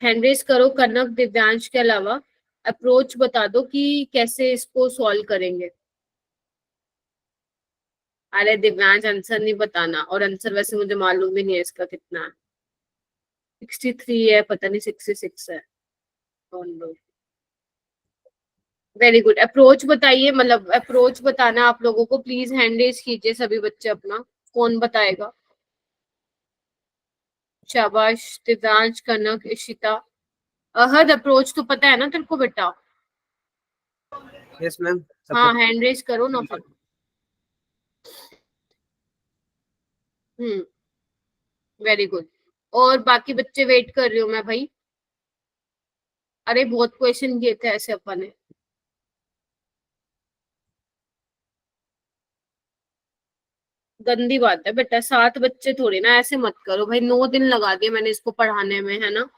हैंड रेस करो। कनक, दिव्यांश के अलावा अप्रोच बता दो कि कैसे इसको सॉल्व करेंगे। अरे दिव्यांश आंसर नहीं बताना, और आंसर वैसे मुझे मालूम भी नहीं है इसका कितना है। 63 है, पता नहीं 66 है। कौन लो वेरी गुड। अप्रोच बताइए, मतलब अप्रोच बताना आप लोगों को। प्लीज हैंड रेज कीजिए सभी बच्चे अपना। कौन बताएगा? शाबाश दिव्यांश, कनक, इशिता। अहद, अप्रोच तो पता है ना तेरे को बेटा? Yes ma'am. हाँ, हैंड रेज करो ना फिर। Very good. और बाकी बच्चे वेट कर रही हूँ मैं भाई। अरे बहुत क्वेश्चन किए थे ऐसे अपन ने। गंदी बात है बेटा, 7 बच्चे थोड़ी ना, ऐसे मत करो भाई। 9 दिन लगा दिए मैंने इसको पढ़ाने में, है ना?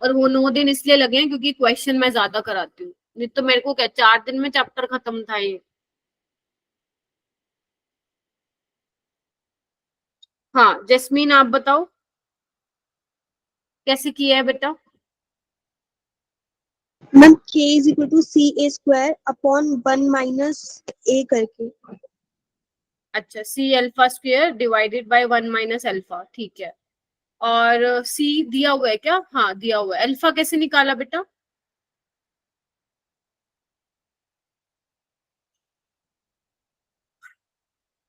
और वो 9 दिन इसलिए लगे हैं क्योंकि क्वेश्चन मैं ज्यादा कराती हूँ। नहीं तो मेरे को क्या 4 दिन में चैप्टर खत्म था ये। हाँ जस्मीन, आप बताओ कैसे किया है बेटा? Ma'am k is equal to C A square upon 1 minus A करके। अच्छा, C alpha square divided by 1 - alpha, ठीक है। और सी दिया हुआ है क्या? हाँ दिया हुआ है। अल्फा कैसे निकाला बेटा?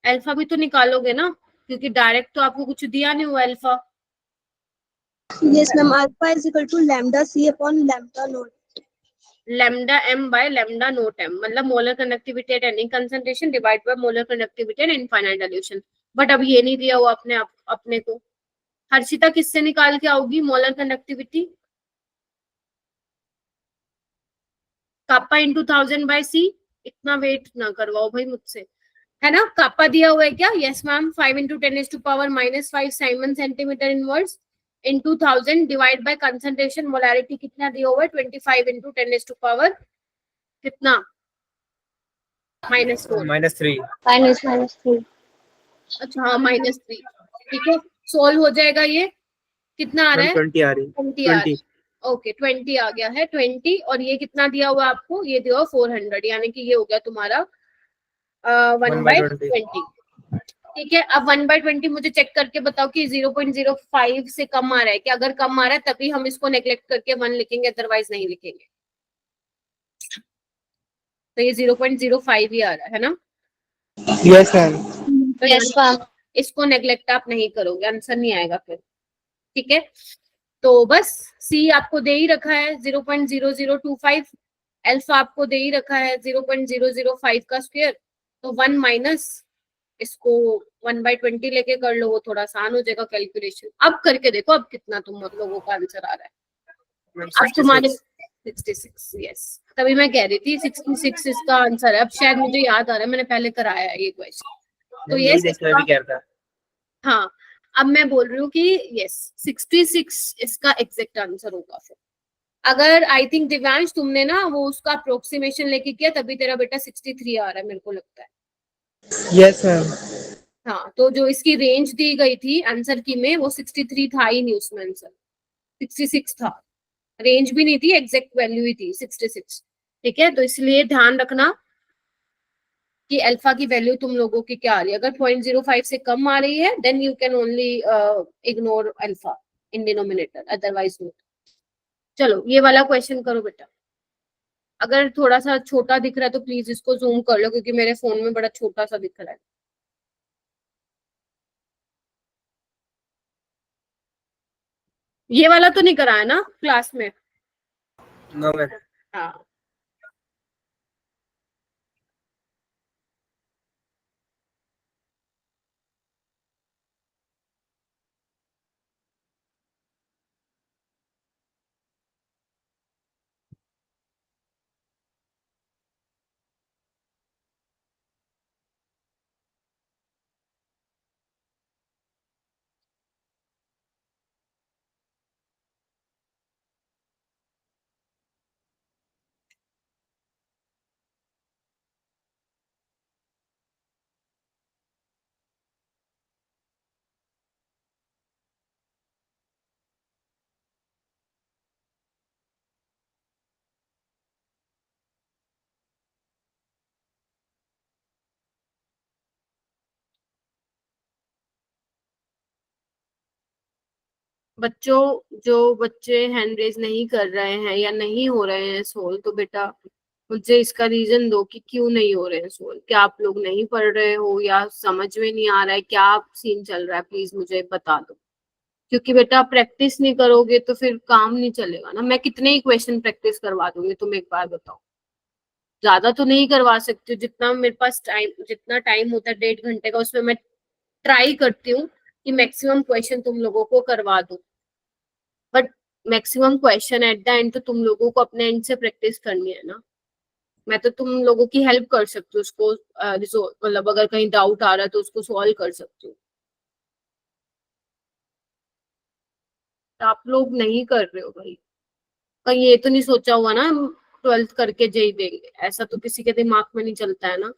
अल्फा भी तो निकालोगे ना, क्योंकि डायरेक्ट तो आपको कुछ दिया नहीं हुआ alpha. Yes ma'am, alpha is equal to lambda C upon lambda naught. Lambda M by lambda naught M, मतलब molar conductivity at any concentration divide by molar conductivity at infinite dilution. But अब ये नहीं दिया हुआ अपने को। हर्षिता किससे निकाल के आओगी molar conductivity? Kappa into 1000/c। इतना वेट ना करवाओ भाई मुझसे, है ना? कापा दिया हुआ है क्या? Yes ma'am. 5 × 10⁻⁻⁵ Simon centimetre inverse into 1000 divide by concentration molarity कितना दिया हुआ है? 25 × 10⁻⁻, कितना? -4। -3। -3। अच्छा हाँ, -3। ठीक है, सोल्व हो जाएगा ये। कितना आ रहा मैम है? 20 आ रही। 20 आ रहा 20। है। ओके 20 आ गया है, 20। और ये कितना दिया हुआ आपको? ये दिया हुआ 400, यानी कि ये हो गया तुम्हारा 1/20। 1/20। ठीक है, अब 1/20 मुझे चेक करके बताओ कि 0.05 से कम आ रहा है क्या? अगर कम आ रहा है तभी हम इसको नेग्लेक्ट करके 1 लिखेंगे, अदरवाइज नहीं लिखेंगे। तो ये 0.05 ही आ रहा है ना? Yes ma'am. तो यस मैम। इसको नेग्लेक्ट आप नहीं करोगे, आंसर नहीं आएगा फिर। ठीक है, तो बस सी आपको दे ही रखा है 0.0025। अल्फा आपको दे ही रखा है 0.005 का स्क्वायर। तो 1 माइनस इसको 1/20 लेके कर लो, वो थोड़ा आसान हो जाएगा कैलकुलेशन। अब करके देखो अब कितना तुम लोगों का आंसर आ रहा है। मैम अब तुम्हारे 66। 66, यस। तभी मैं कह रही थी 66 इसका आंसर है। अब शायद मुझे याद आ रहा है, मैंने पहले कराया है ये क्वेश्चन। तो मैम यही यस देख के मैं भी कह रहा था। हाँ, अब मैं बोल रही हूँ कि यस 66 इसका एग्जैक्ट आंसर होगा फिर। अगर आई थिंक दिव्यांश तुमने ना वो उसका अप्रोक्सीमेशन लेके किया, तभी तेरा बेटा 63 आ रहा है मेरे को लगता है। Yes ma'am. हाँ, तो जो इसकी रेंज दी गई थी आंसर की में, वो 63 था ही नहीं उसमें, आंसर 66 था। रेंज भी नहीं थी, एग्जैक्ट वैल्यू ही थी 66। ठीक है, तो इसलिए ध्यान रखना कि अल्फा की वैल्यू तुम लोगों की क्या आ रही है। अगर 0.05 से कम आ रही है then you can only ignore alpha in denominator, otherwise not. चलो ये वाला क्वेश्चन करो बेटा। अगर थोड़ा सा छोटा दिख रहा है तो प्लीज इसको जूम कर लो, क्योंकि मेरे फोन में बड़ा छोटा सा दिख रहा है। ये वाला तो नहीं कराया ना क्लास में? No ma'am. हाँ, बच्चों जो बच्चे हैंड रेज नहीं कर रहे हैं या नहीं हो रहे हैं सोल्व, तो बेटा मुझे इसका रीजन दो कि क्यों नहीं हो रहे हैं सोल्व। क्या आप लोग नहीं पढ़ रहे हो या समझ में नहीं आ रहा है, क्या सीन चल रहा है, प्लीज मुझे बता दो। क्योंकि बेटा आप प्रैक्टिस नहीं करोगे तो फिर काम नहीं चलेगा ना। मैं कितने ही क्वेश्चन प्रैक्टिस करवा दूंगी, तुम एक बार बताओ। ज्यादा तो नहीं करवा सकती हूँ, जितना मेरे पास टाइम, जितना टाइम होता है 1.5 घंटे का, उसमें मैं ट्राई करती हूँ कि मैक्सिमम क्वेश्चन तुम लोगों को करवा दूं। But maximum question at the end तो तुम लोगों को अपने एंड से प्रैक्टिस करनी है ना। मैं तो तुम लोगों की हेल्प कर सकती हूँ उसको, मतलब अगर कहीं डाउट आ रहा है तो उसको सॉल्व कर सकती हूँ। आप लोग नहीं कर रहे हो भाई। कहीं ये तो नहीं सोचा हुआ ना 12th करके जेई देंगे, ऐसा तो किसी के दिमाग में नहीं चलता है ना।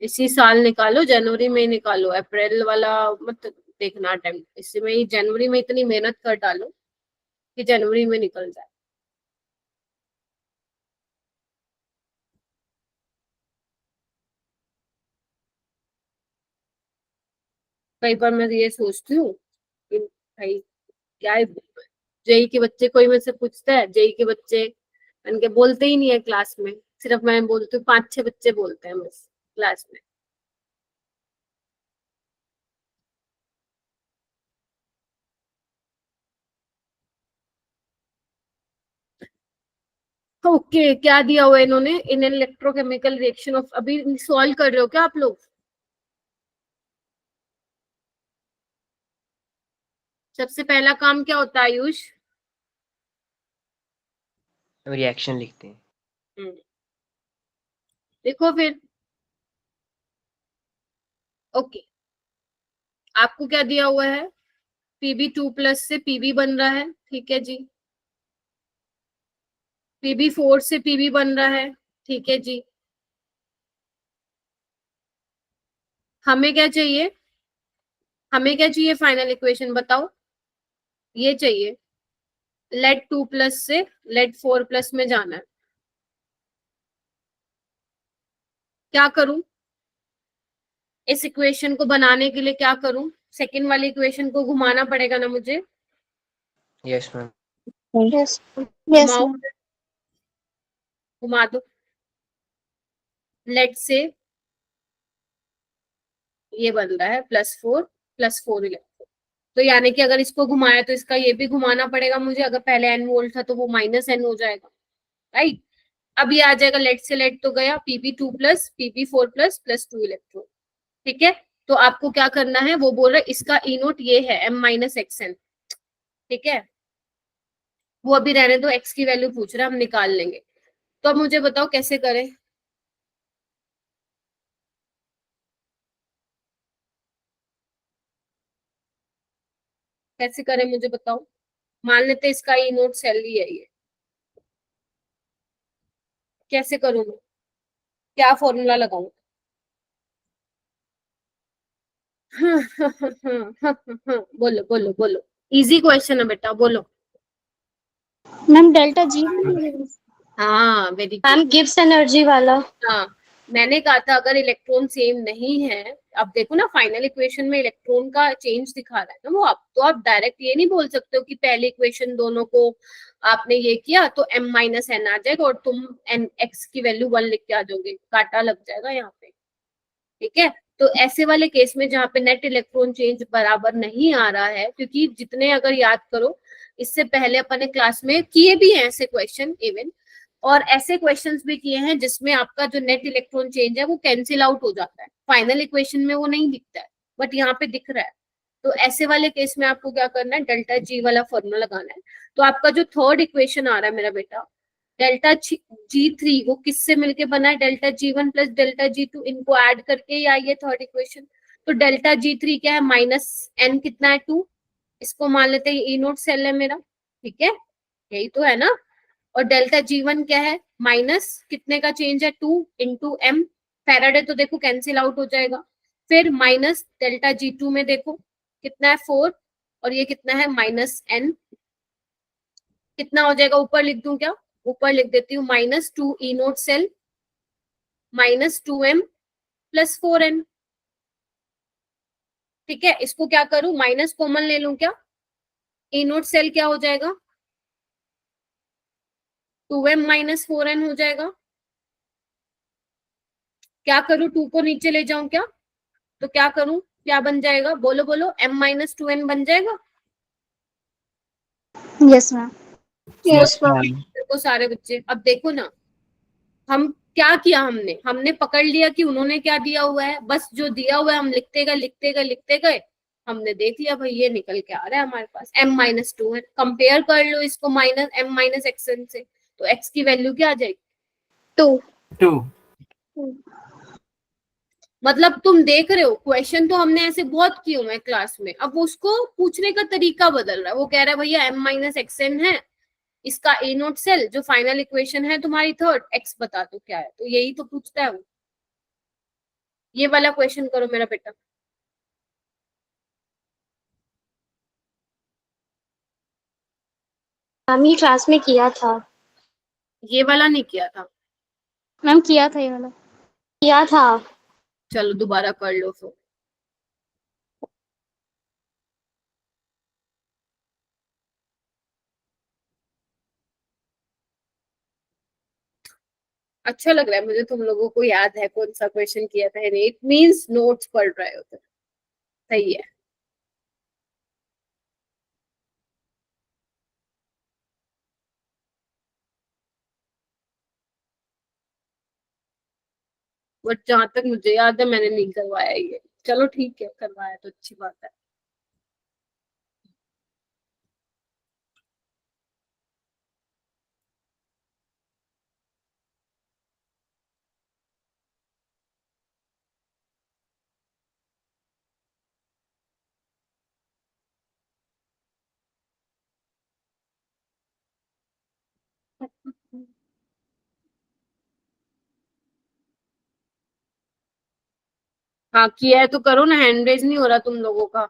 इसी साल निकालो, जनवरी में ही निकालो, अप्रैल वाला मत देखना अटेम्प्ट। इसी में ही जनवरी में इतनी मेहनत कर डालो कि जनवरी में निकल जाए। कई बार मैं ये सोचती हूँ कि भाई क्या है, जेई के बच्चे कोई मेरे से पूछता है, जेई के बच्चे इनके बोलते ही नहीं है क्लास में, सिर्फ मैं बोलती हूँ, 5-6 बच्चे बोलते हैं बस क्लास में। ओके क्या दिया हुआ है इन्होंने, इन इलेक्ट्रोकेमिकल रिएक्शन ऑफ, अभी सॉल्व कर रहे हो क्या आप लोग? सबसे पहला काम क्या होता है आयुष? रिएक्शन लिखते हैं। देखो फिर, ओके आपको क्या दिया हुआ है, Pb2+ से Pb बन रहा है, ठीक है जी। Pb4 से Pb बन रहा है, ठीक है जी। हमें क्या चाहिए, हमें क्या चाहिए फाइनल इक्वेशन बताओ। ये चाहिए lead-2+ से lead-4+ में जाना है। क्या करूं इस इक्वेशन को बनाने के लिए, क्या करूं? सेकंड वाली इक्वेशन को घुमाना पड़ेगा ना मुझे। Yes ma'am. Yes. यस घुमाओ, मैम। घुमा दो। लेट से ये बन रहा है +4 इलेक्ट्रॉन। तो यानी कि अगर इसको घुमाया तो इसका ये भी घुमाना पड़ेगा मुझे। अगर पहले n वोल्ट था तो वो -n हो जाएगा, राइट। अब ये आ जाएगा, लेट से लेट तो गया, Pb2+ Pb4+ +2 इलेक्ट्रॉन, ठीक है। तो आपको क्या करना है, वो बोल रहा है इसका ई नोट ये है m-xn, ठीक है। वो अभी रहने दो, x की वैल्यू पूछ रहा है, हम निकाल लेंगे। तो अब मुझे बताओ कैसे करें। कैसे करें मुझे बताओ। मान लेते हैं इसका ई नोट सेल ही है ये, कैसे करूं मैं, क्या फॉर्मूला लगाऊं? बोलो बोलो बोलो, इजी क्वेश्चन है बेटा, बोलो। Ma'am delta G. हाँ very good. Ma'am Gibbs energy वाला। हाँ मैंने कहा था अगर इलेक्ट्रॉन सेम नहीं है, अब देखो ना फाइनल इक्वेशन में इलेक्ट्रॉन का चेंज दिखा रहा है ना वो, आप तो आप डायरेक्ट ये नहीं बोल सकते हो कि पहली इक्वेशन दोनों को आपने ये किया तो m-n आ जाएगा और तुम x की वैल्यू 1 लिख के आ जाओगे, काटा लग जाएगा यहाँ पे, ठीक है। तो ऐसे वाले केस में जहाँ पे नेट इलेक्ट्रॉन चेंज बराबर नहीं आ रहा है, क्योंकि जितने अगर याद करो इससे पहले अपने क्लास में किए भी हैं ऐसे क्वेश्चन इवन, और ऐसे क्वेश्चंस भी किए हैं जिसमें आपका जो नेट इलेक्ट्रॉन चेंज है वो कैंसिल आउट हो जाता है, फाइनल इक्वेशन में वो नहीं दिखता है बट यहाँ पे दिख रहा है। तो ऐसे वाले केस में आपको क्या करना है, डेल्टा जी वाला फॉर्मूला लगाना है। तो आपका जो थर्ड इक्वेशन आ रहा है मेरा बेटा, डेल्टा G3 वो किससे मिलके बना है, delta G1 plus delta G2, इनको ऐड करके ही आई है थर्ड इक्वेशन। तो डेल्टा G3 क्या है, -n कितना है 2, इसको मान लेते हैं ई नोट सेल है मेरा, ठीक है, यही तो है ना। और डेल्टा G1 क्या है, माइनस कितने का चेंज है 2 इंटू m, फैराडे तो देखो कैंसिल आउट हो जाएगा। फिर माइनस डेल्टा G2 में देखो कितना है 4, और ये कितना है -n, कितना हो जाएगा, ऊपर लिख दूं क्या, ऊपर लिख देती हूँ -2 ई नोट सेल -2m + 4n, ठीक है। इसको क्या करूं, माइनस कॉमन ले लूं क्या, ई नोट सेल क्या हो जाएगा 2m - 4n हो जाएगा, क्या करूं, 2 को नीचे ले जाऊं क्या? तो क्या करूं, क्या बन जाएगा, बोलो बोलो, m-2n बन जाएगा। Yes ma'am. Yes ma'am. देखो सारे बच्चे, अब देखो ना, हम क्या किया, हमने पकड़ लिया कि उन्होंने क्या दिया हुआ है, बस जो दिया हुआ है हम लिखते गए लिखते गए लिखते गए, हमने देख लिया भाई ये निकल के आ रहा है हमारे पास m-2 है। कंपेयर कर लो इसको माइनस m-xn से, तो x की वैल्यू क्या आ जाएगी? 2। 2। मतलब तुम देख रहे हो, क्वेश्चन तो हमने ऐसे बहुत किए हुए हैं क्लास में, अब उसको पूछने का तरीका बदल रहा है। वो कह रहा है भैया m-xn है, इसका ए नोट सेल जो फाइनल इक्वेशन है तुम्हारी थर्ड, x बता दो क्या है, तो यही तो पूछता है वो। ये वाला क्वेश्चन करो मेरा बेटा। हम ही क्लास में किया था। ये वाला नहीं किया था? मैम किया था ये वाला। किया था। चलो दोबारा कर लो फिर। अच्छा लग रहा है मुझे, तुम लोगों को याद है कौन सा क्वेश्चन किया था। इट मींस नोट्स पढ़ रहे हो तुम, सही है। बट जहां तक मुझे याद है मैंने नहीं करवाया ये। चलो ठीक है, करवाया तो अच्छी बात है। हाँ किया है तो करो ना, हैंड रेज नहीं हो रहा तुम लोगों का।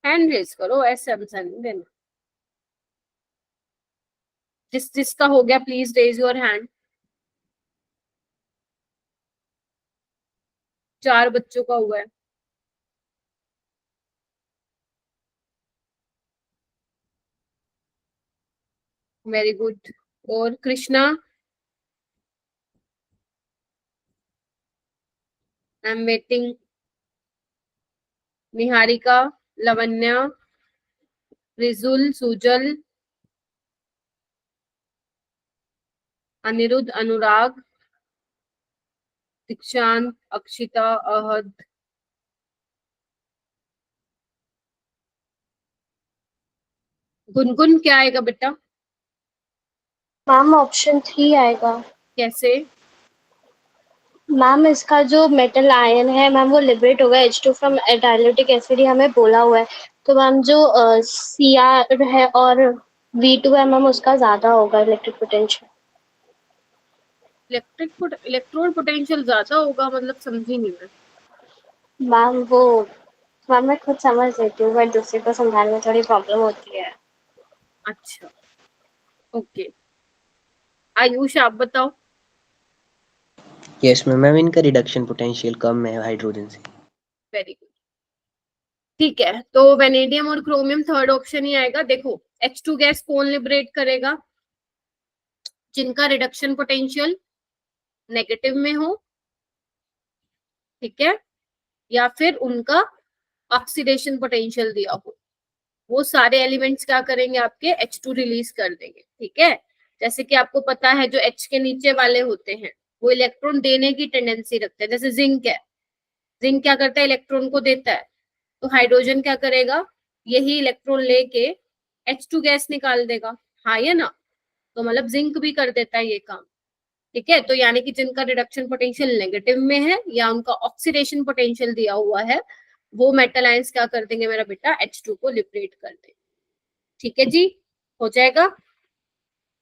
हैंड रेज करो, ऐसे आंसर नहीं देना। जिसका हो गया प्लीज रेज योर हैंड। 4 बच्चों का हुआ है। Very good. और Krishna, I am waiting. Niharika, Lavanya, Rijul, Sujal, Anirudh, Anurag, Dikshant, Akshita, अहद। गुनगुन क्या आएगा बेटा? मैम ऑप्शन 3 आएगा। कैसे? मैम इसका जो मेटल आयन है मैम वो लिबरेट होगा H2 फ्रॉम डाइलेक्ट्रिक एसिड ही हमें बोला हुआ है। तो मैम जो Cr है और V2 है मैम उसका ज्यादा होगा इलेक्ट्रिक पोटेंशियल। इलेक्ट्रोड पोटेंशियल ज्यादा होगा मतलब समझी नहीं मैं। मैम मैं खुद समझ लेती हूँ बट दूसरे को समझाने में थोड़ी प्रॉब्लम होती है। अच्छा ओके। आयुष आप बताओ। Yes ma'am. मैम इनका रिडक्शन पोटेंशियल कम है हाइड्रोजन से। Very good. ठीक है, तो वेनेडियम और क्रोमियम थर्ड ऑप्शन ही आएगा। देखो H2 गैस कौन लिबरेट करेगा? जिनका रिडक्शन पोटेंशियल नेगेटिव में हो, ठीक है, या फिर उनका ऑक्सीडेशन पोटेंशियल दिया हो, वो सारे एलिमेंट्स क्या करेंगे, आपके H2 रिलीज कर देंगे। ठीक है, जैसे कि आपको पता है जो H के नीचे वाले होते हैं वो इलेक्ट्रॉन देने की टेंडेंसी रखते हैं। जैसे जिंक है, जिंक क्या करता है, इलेक्ट्रॉन को देता है। तो हाइड्रोजन क्या करेगा, यही इलेक्ट्रॉन लेके H2 गैस निकाल देगा। हाँ या ना? तो मतलब जिंक भी कर देता है ये काम। ठीक है, तो यानी कि जिनका रिडक्शन पोटेंशियल नेगेटिव में है या उनका ऑक्सीडेशन पोटेंशियल दिया हुआ है, वो मेटल आयंस क्या कर देंगे मेरा बेटा, H2 को लिबरेट कर देंगे। ठीक है जी, हो जाएगा।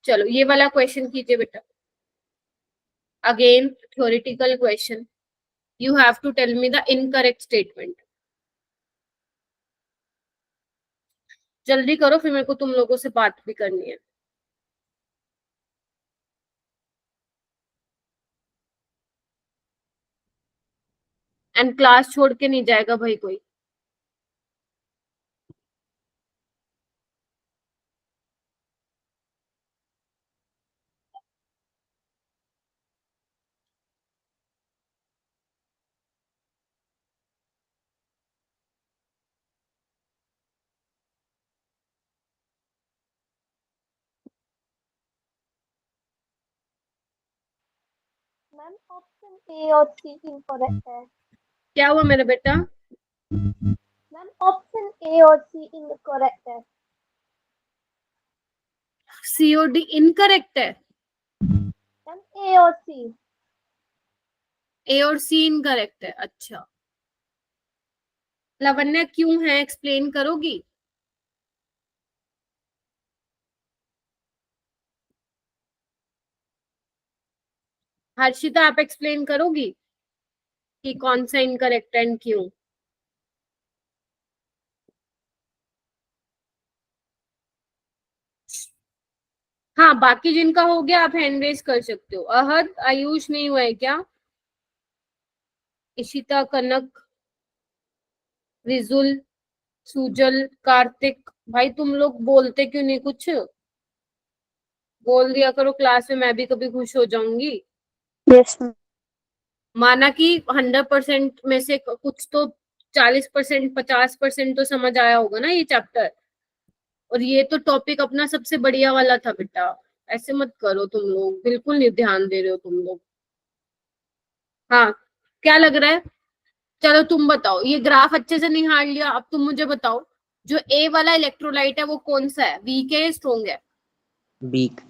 चलो ये वाला क्वेश्चन कीजिए बेटा। Again theoretical question, you have to tell me the incorrect statement. जल्दी करो फिर मेरे को तुम लोगों से बात भी करनी है। एंड क्लास छोड़ के नहीं जाएगा भाई कोई। मैम ऑप्शन ए और सी इनकरेक्ट है। क्या हुआ मेरा बेटा? मैम ऑप्शन ए और सी इनकरेक्ट है। COD इनकरेक्ट है? मैम ए और सी। A और C इनकरेक्ट है, अच्छा। लावण्या क्यों है, एक्सप्लेन करोगी? हर्षिता आप एक्सप्लेन करोगी कि कौन सा इनकरेक्ट एंड क्यों? हाँ, बाकी जिनका हो गया आप हैंड रेज कर सकते हो। अहद, आयुष नहीं हुआ है क्या? इशिता, कनक, रिजुल, सुजल, कार्तिक, भाई तुम लोग बोलते क्यों नहीं कुछ? बोल दिया करो, क्लास में मैं भी कभी खुश हो जाऊंगी। यस माना कि 100% में से कुछ तो 40%, 50% तो समझ आया होगा ना ये चैप्टर। और ये तो टॉपिक अपना सबसे बढ़िया वाला था बेटा, ऐसे मत करो तुम लोग, बिल्कुल नहीं ध्यान दे रहे हो तुम लोग। हाँ, क्या लग रहा है? चलो तुम बताओ, ये ग्राफ अच्छे से निहार लिया, अब तुम मुझे बताओ जो ए वाला इलेक्ट्रोलाइट है वो कौन सा है, वीक है या स्ट्रॉन्ग है? वीक।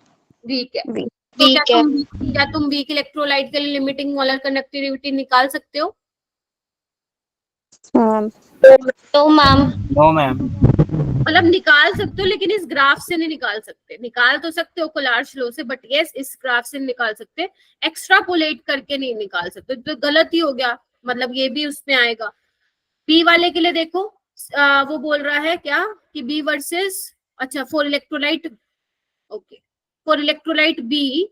वीक है। वीक तो है। क्या तुम वीक इलेक्ट्रोलाइट के लिए लिमिटिंग मोलर कंडक्टिविटी निकाल सकते हो? तो मैम नो मैम। मतलब निकाल सकते हो, लेकिन इस ग्राफ से नहीं निकाल सकते। निकाल तो सकते हो कोलार्श लॉ से, बट यस इस ग्राफ से निकाल सकते, एक्स्ट्रापोलेट करके नहीं निकाल सकते, तो गलत ही हो गया। मतलब ये भी उसमें आएगा। बी वाले के लिए देखो, वो बोल रहा है क्या कि बी वर्सेस, अच्छा for electrolyte, okay, for electrolyte B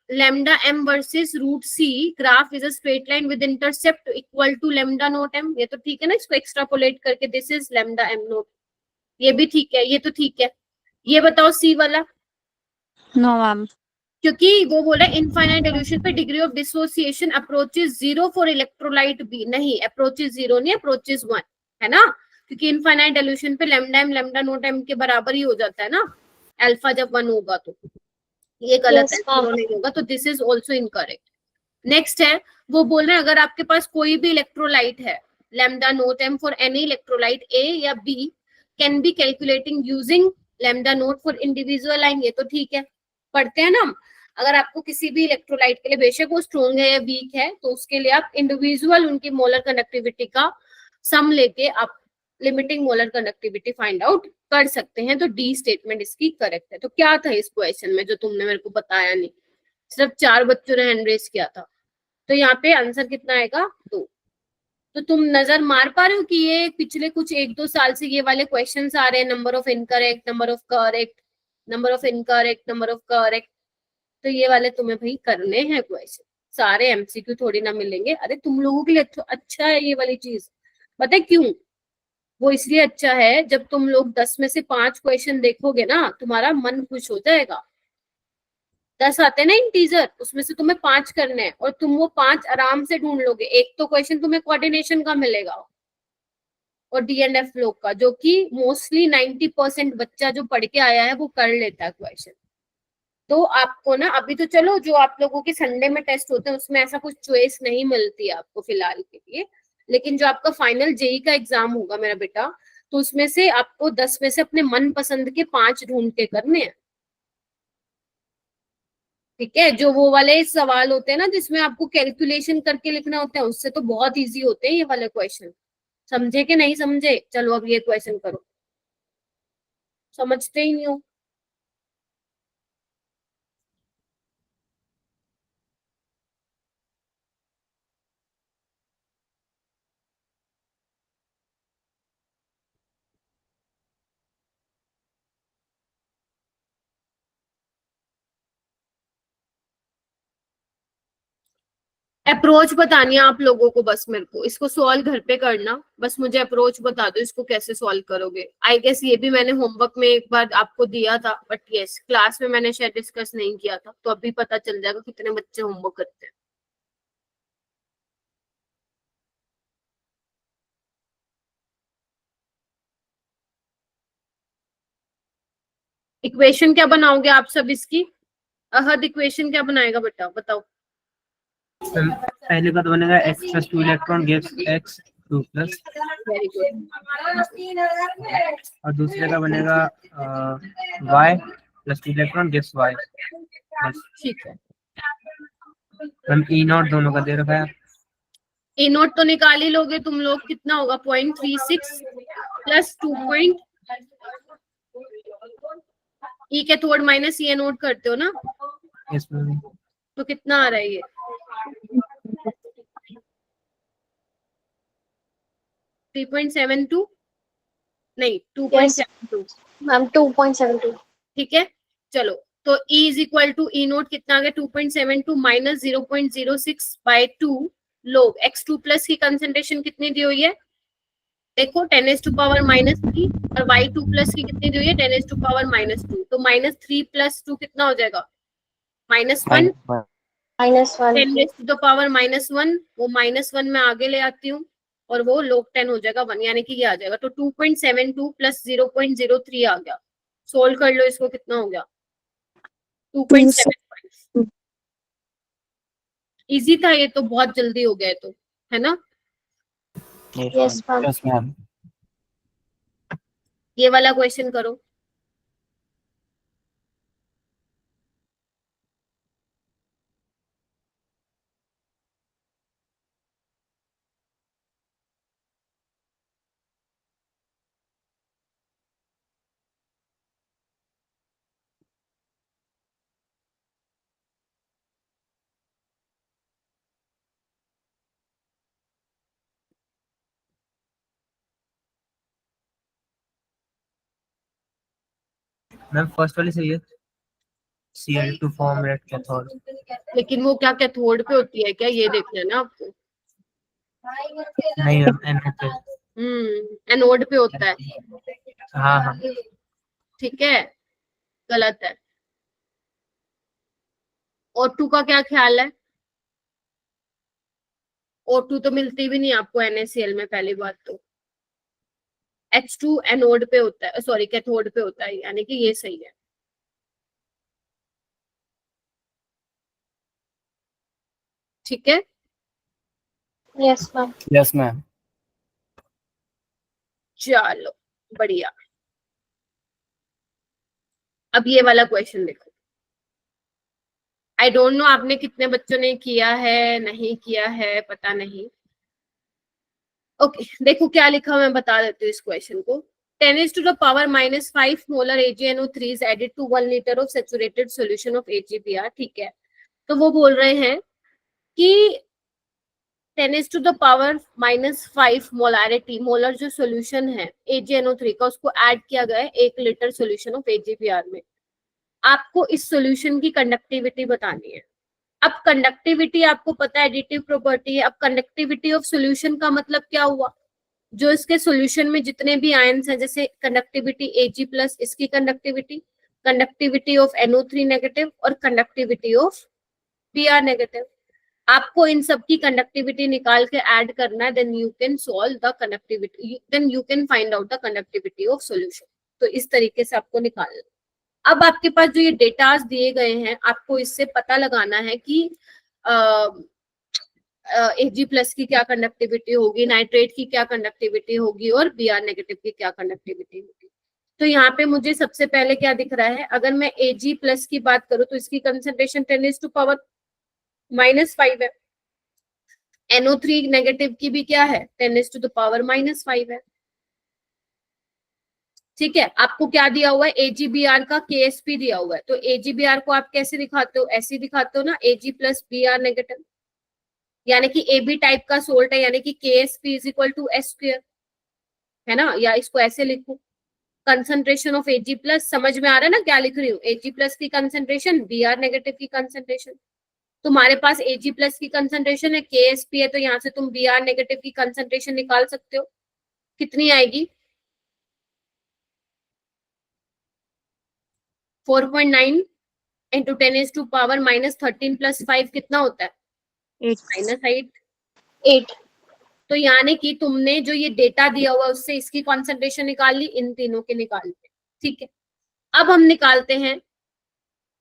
lambda m versus root c graph is a straight line with intercept equal to lambda naught m। ये तो ठीक है ना, इसको एक्स्ट्रापोलेट करके this is lambda m naught, ये भी ठीक है, ये तो ठीक है। ये बताओ सी वाला। No ma'am. क्योंकि वो बोल रहा है इनफाइनाइट डिल्यूशन पे degree of dissociation approaches 0 for electrolyte B, नहीं अप्रोचेस 0 नहीं, अप्रोचेस 1 है ना, क्योंकि इनफाइनाइट डिल्यूशन पे lambda m lambda naught m के बराबर ही हो जाता है ना अल्फा जब 1 होगा तो। ये गलत Yes, है, ma'am. जीरो नहीं होगा, तो this is also incorrect. Next है, वो बोल रहे हैं अगर आपके पास कोई भी इलेक्ट्रोलाइट है lambda naught m for any electrolyte A या B can be calculating using lambda naught for individual line, ये तो ठीक है, पढ़ते हैं ना हम। अगर आपको किसी भी इलेक्ट्रोलाइट के लिए, बेशक वो स्ट्रॉन्ग है या वीक है, तो उसके लिए आप इंडिविजुअल उनकी मोलर कंडक्टिविटी का सम लेके आप limiting molar conductivity find out कर सकते हैं। तो डी स्टेटमेंट इसकी करेक्ट है। तो क्या था इस क्वेश्चन में जो तुमने मेरे को बताया नहीं, सिर्फ 4 बच्चों ने हैंड रेज किया था, तो यहाँ पे आंसर कितना आएगा, 2। तो तुम नजर मार पा रहे हो कि ये पिछले कुछ 1-2 साल से ये वाले क्वेश्चंस आ रहे हैं, number of incorrect, number of correct, number of incorrect, number of correct, तो ये वाले तुम्हें भाई करने हैं क्वेश्चन, सारे एमसीक्यू थोड़ी ना मिलेंगे। अरे तुम लोगों के लिए अच्छा है ये वाली चीज, पता है क्यों? वो इसलिए अच्छा है, जब तुम लोग 10 में से 5 क्वेश्चन देखोगे ना, तुम्हारा मन खुश हो जाएगा। 10 आते हैं ना इंटीजर, उसमें से तुम्हें 5 करने हैं, और तुम वो 5 आराम से ढूंढ लोगे। एक तो क्वेश्चन तुम्हें कोऑर्डिनेशन का मिलेगा और डी एंड एफ लोग का, जो कि मोस्टली 90% बच्चा जो पढ़ के आया है वो कर लेता है क्वेश्चन। तो आपको ना, अभी तो चलो जो आप लोगों के संडे में टेस्ट होते हैं उसमें ऐसा कुछ चॉइस नहीं मिलती है आपको फिलहाल के लिए, लेकिन जो आपका फाइनल जेई का एग्जाम होगा मेरा बेटा, तो उसमें से आपको 10 में से अपने मन पसंद के 5 ढूंढ के करने हैं, ठीक है। जो वो वाले सवाल होते हैं ना जिसमें आपको कैलकुलेशन करके लिखना होता है, उससे तो बहुत इजी होते हैं ये वाले क्वेश्चन। समझे कि नहीं समझे? चलो अब ये क्वेश्चन करो, समझते ही नहीं हो। अप्रोच बतानी है आप लोगों को, बस मेरे को इसको सॉल्व घर पे करना, बस मुझे अप्रोच बता दो इसको कैसे सॉल्व करोगे। आई गेस ये भी मैंने होमवर्क में एक बार आपको दिया था, बट यस क्लास में मैंने शायद डिस्कस नहीं किया था, तो अभी पता चल जाएगा कितने बच्चे होमवर्क करते हैं। इक्वेशन क्या बनाओगे आप सब इसकी? अहद इक्वेशन क्या बनाएगा बेटा, बताओ। पहले का तो बनेगा x + 2 electron gives x 2 plus, very good. और दूसरे का बनेगा y + 2 electron gives y plus. ठीक है, हम E0 दोनों का दे रखा है। ए नोट तो निकाल ही लोगे तुम लोग, कितना होगा 0.36 प्लस 2 ई के थोड़ माइनस ये नोट करते हो ना, इसमें तो कितना आ रहा है ये 3.72 नहीं 2.72 मैम 2.72। ठीक है। चलो तो E is equal to E naught कितना आ गया 2.72 माइनस 0.06 बाय 2 लोग x2 प्लस की कंसंट्रेशन कितनी दी हुई है देखो 10⁻³ और y2 प्लस की कितनी दी हुई है 10⁻²। तो -3 + 2 कितना हो जाएगा -1,10⁻⁻1 वो -1 में आगे ले आती हूँ और वो log 10 हो जाएगा 1, यानी कि ये आ जाएगा। तो 2.72 + 0.03 आ गया। सोल्व कर लो इसको, कितना हो गया 2.75। इजी था ये तो, बहुत जल्दी हो गया तो, है ना। Yes ma'am. ये वाला क्वेश्चन करो। मैम फर्स्ट वाली सही है, Cl2 फॉर्म रेड कैथोड। लेकिन वो क्या कैथोड पे होती है क्या, ये देखना है ना आपको। नहीं मैम एनोड पे। एनोड पे होता है। हाँ हाँ ठीक है, गलत है। O2 का क्या ख्याल है, O2 तो मिलती भी नहीं आपको NaCl में, पहली बात तो। H2 एनोड पे होता है, सॉरी कैथोड पे होता है, यानी कि ये सही है। ठीक है, यस मैम। Yes, ma'am. चलो बढ़िया। अब ये वाला क्वेश्चन देखो। आई डोंट नो आपने कितने बच्चों ने किया है, नहीं किया है पता नहीं। ओके देखो क्या लिखा, मैं बता देती हूँ इस क्वेश्चन को। 10⁻⁻5 molar AgNO3 is added to 1 liter of saturated solution of AgBr। ठीक है, तो वो बोल रहे हैं कि 10⁻⁻5 मोलारिटी, मोलर जो सोल्यूशन है AgNO3 का, उसको ऐड किया गया है 1 लीटर सोल्यूशन ऑफ AgBr में। आपको इस सोल्यूशन की कंडक्टिविटी बतानी है। अब कंडक्टिविटी आपको पता है एडिटिव प्रॉपर्टी है। अब कंडक्टिविटी ऑफ सॉल्यूशन का मतलब क्या हुआ, जो इसके सॉल्यूशन में जितने भी आयंस हैं, जैसे कंडक्टिविटी Ag+, इसकी कंडक्टिविटी ऑफ NO3 नेगेटिव और कंडक्टिविटी ऑफ Br नेगेटिव, आपको इन सब की कंडक्टिविटी निकाल के ऐड करना है। Then you can solve the conductivity, then you can find out the conductivity of solution. तो इस तरीके से आपको निकालना। अब आपके पास जो ये डेटास दिए गए हैं, आपको इससे पता लगाना है कि Ag+ की क्या कंडक्टिविटी होगी, नाइट्रेट की क्या कंडक्टिविटी होगी और Br नेगेटिव की क्या कंडक्टिविटी होगी। तो यहाँ पे मुझे सबसे पहले क्या दिख रहा है, अगर मैं Ag+ की बात करूँ तो इसकी कंसंट्रेशन 10⁻⁻5 है। NO3 नेगेटिव की भी क्या है 10⁻⁻5 है। ठीक है, आपको क्या दिया हुआ है AgBr का KSP दिया हुआ है। तो AgBr को आप कैसे दिखाते हो, ऐसे दिखाते हो ना, Ag + Br नेगेटिव, यानी कि AB टाइप का सोल्ट है, यानी कि KSP = S², है ना। या इसको ऐसे लिखो, कंसंट्रेशन ऑफ Ag+, समझ में आ रहा है ना क्या लिख रही हूँ, Ag+ की कंसंट्रेशन, Br नेगेटिव की कंसंट्रेशन। तुम्हारे पास Ag+ की कंसंट्रेशन है, KSP है, तो यहाँ से तुम Br नेगेटिव की कंसंट्रेशन निकाल सकते हो। कितनी आएगी 4.9 × 10⁻⁻13 + 5 कितना होता है -8। तो यानी कि तुमने जो ये डेटा दिया हुआ उससे इसकी कॉन्सेंट्रेशन निकाल ली, इन तीनों के निकाल ली। ठीक है, अब हम निकालते हैं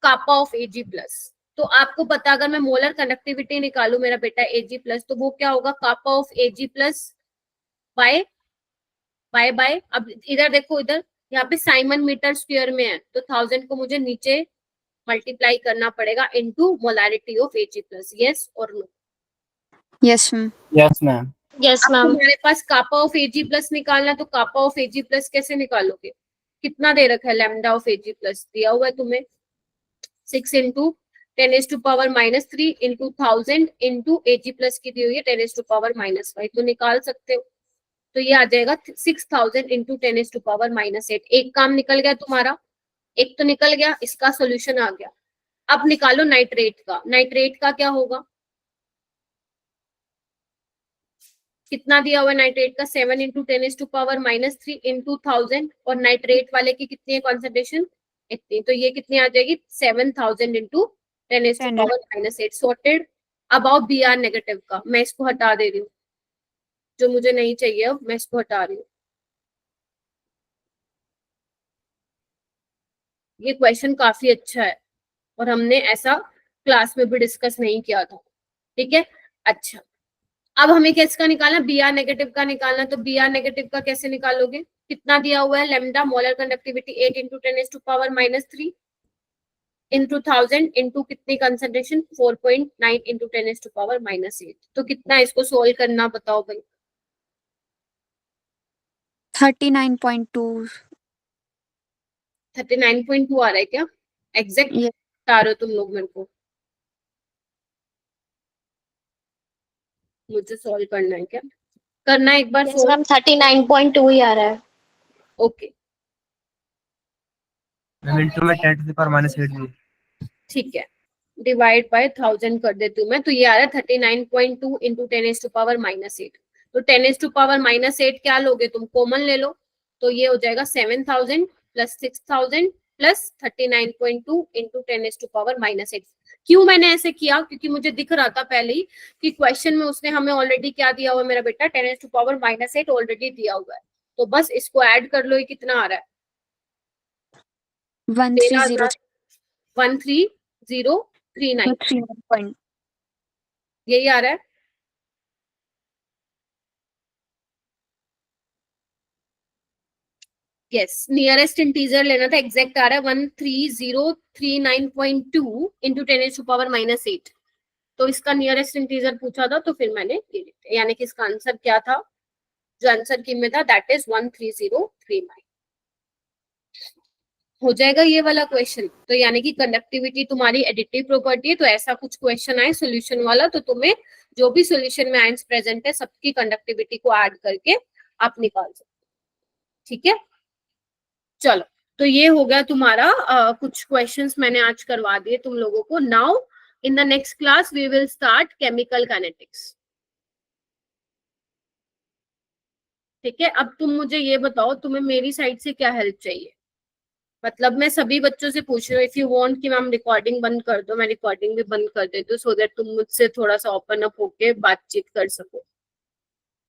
कापा ऑफ Ag प्लस। तो आपको पता, अगर मैं मोलर कंडक्टिविटी निकालू मेरा बेटा Ag प्लस, तो वो क्या होगा, kappa of Ag plus by by अब इधर देखो, इधर यहाँ पे साइमन मीटर स्क्वायर में है, तो 1000 को मुझे नीचे मल्टीप्लाई करना पड़ेगा into molarity of Ag plus. Yes और no? Yes ma'am. Yes, ma'am. Yes अब मैम। तुम्हारे पास कापा ऑफ Ag प्लस निकालना, तो कापा ऑफ Ag प्लस कैसे निकालोगे? कितना दे रखा है लैम्डा ऑफ Ag प्लस? दिया हुआ है तुम्हें 6 into 10⁻³ into 1000 into Ag plus की दी हुई है 10⁻⁻5, तो निकाल सकते हो। तो ये आ जाएगा 6000 इंटू 10⁻⁸। एक काम निकल गया तुम्हारा, एक तो निकल गया, इसका सोल्यूशन आ गया। अब निकालो नाइट्रेट का। नाइट्रेट का क्या होगा, कितना दिया हुआ है नाइट्रेट का? 7 इंटू 10⁻³ इंटू 1000, और नाइट्रेट वाले की कितनी है कॉन्सेंट्रेशन? इतनी। तो ये कितनी आ जाएगी? 7000 इंटू 10⁻⁸। सॉर्टेड। अब आओ बी आर नेगेटिव का। मैं इसको हटा दे रही हूँ, जो मुझे नहीं चाहिए अब मैं इसको हटा रही हूँ। ये क्वेश्चन काफी अच्छा है और हमने ऐसा क्लास में भी डिस्कस नहीं किया था, ठीक है। अच्छा, अब हमें किसका निकालना? बी आर नेगेटिव का निकालना। तो बी आर नेगेटिव का कैसे निकालोगे? कितना दिया हुआ है? Lambda molar conductivity 8 into 10⁻³ into 1000 into कितनी कंसंट्रेशन? 4.9 इंटू 10⁻⁸। तो कितना है इसको सोल्व करना, बताओ भाई। 39.2। 39.2 आ रहा है क्या? Exact Yes. बता रहे हो तुम लोग मेरे को? मुझे सॉल्व करना है क्या? करना है एक बार यस सोल्व। मैम 39.2 ही आ रहा है। ओके मैम इंटू में 10⁻⁸ दी। ठीक है, डिवाइड बाय 1000 कर देती हूँ मैं। तो ये आ रहा है 39.2 इंटू 10⁻⁸। तो 10⁻⁸ क्या लोगे तुम? कॉमन ले लो। तो ये हो जाएगा 7000 प्लस 6000 प्लस 39.2 इंटू 10⁻⁸। क्यों मैंने ऐसे किया? क्योंकि मुझे दिख रहा था पहले ही कि क्वेश्चन में उसने हमें ऑलरेडी क्या दिया हुआ है मेरा बेटा? 10⁻⁸ ऑलरेडी दिया हुआ है। तो बस इसको ऐड कर लो। ये कितना आ रहा है? 1303 13039। यही आ रहा है। यस, नियरेस्ट इंटीजर लेना था। एग्जैक्ट आ रहा है 13039.2 इंटू 10⁻⁻8। तो इसका नियरेस्ट इंटीजर पूछा था तो फिर मैंने ये लिखा, यानी कि इसका आंसर क्या था? जो आंसर की में था दैट इज 13039। हो जाएगा ये वाला क्वेश्चन। तो यानी कि कंडक्टिविटी तुम्हारी एडिटिव प्रॉपर्टी है, तो ऐसा कुछ क्वेश्चन आए सॉल्यूशन वाला, तो तुम्हें जो भी सॉल्यूशन में आयंस प्रेजेंट है सबकी कंडक्टिविटी को ऐड करके आप निकाल सकते हो, ठीक है। चलो, तो ये हो गया तुम्हारा कुछ क्वेश्चंस मैंने आज करवा दिए तुम लोगों को। Now in the next class we will start chemical kinetics, ठीक है। अब तुम मुझे ये बताओ, तुम्हें मेरी साइड से क्या हेल्प चाहिए? मतलब मैं सभी बच्चों से पूछ रही हूँ, इफ यू वांट कि मैम रिकॉर्डिंग बंद कर दो, मैं रिकॉर्डिंग भी बंद कर देती हूँ, सो दैट तुम मुझसे थोड़ा सा ओपन अप होके बातचीत कर सको।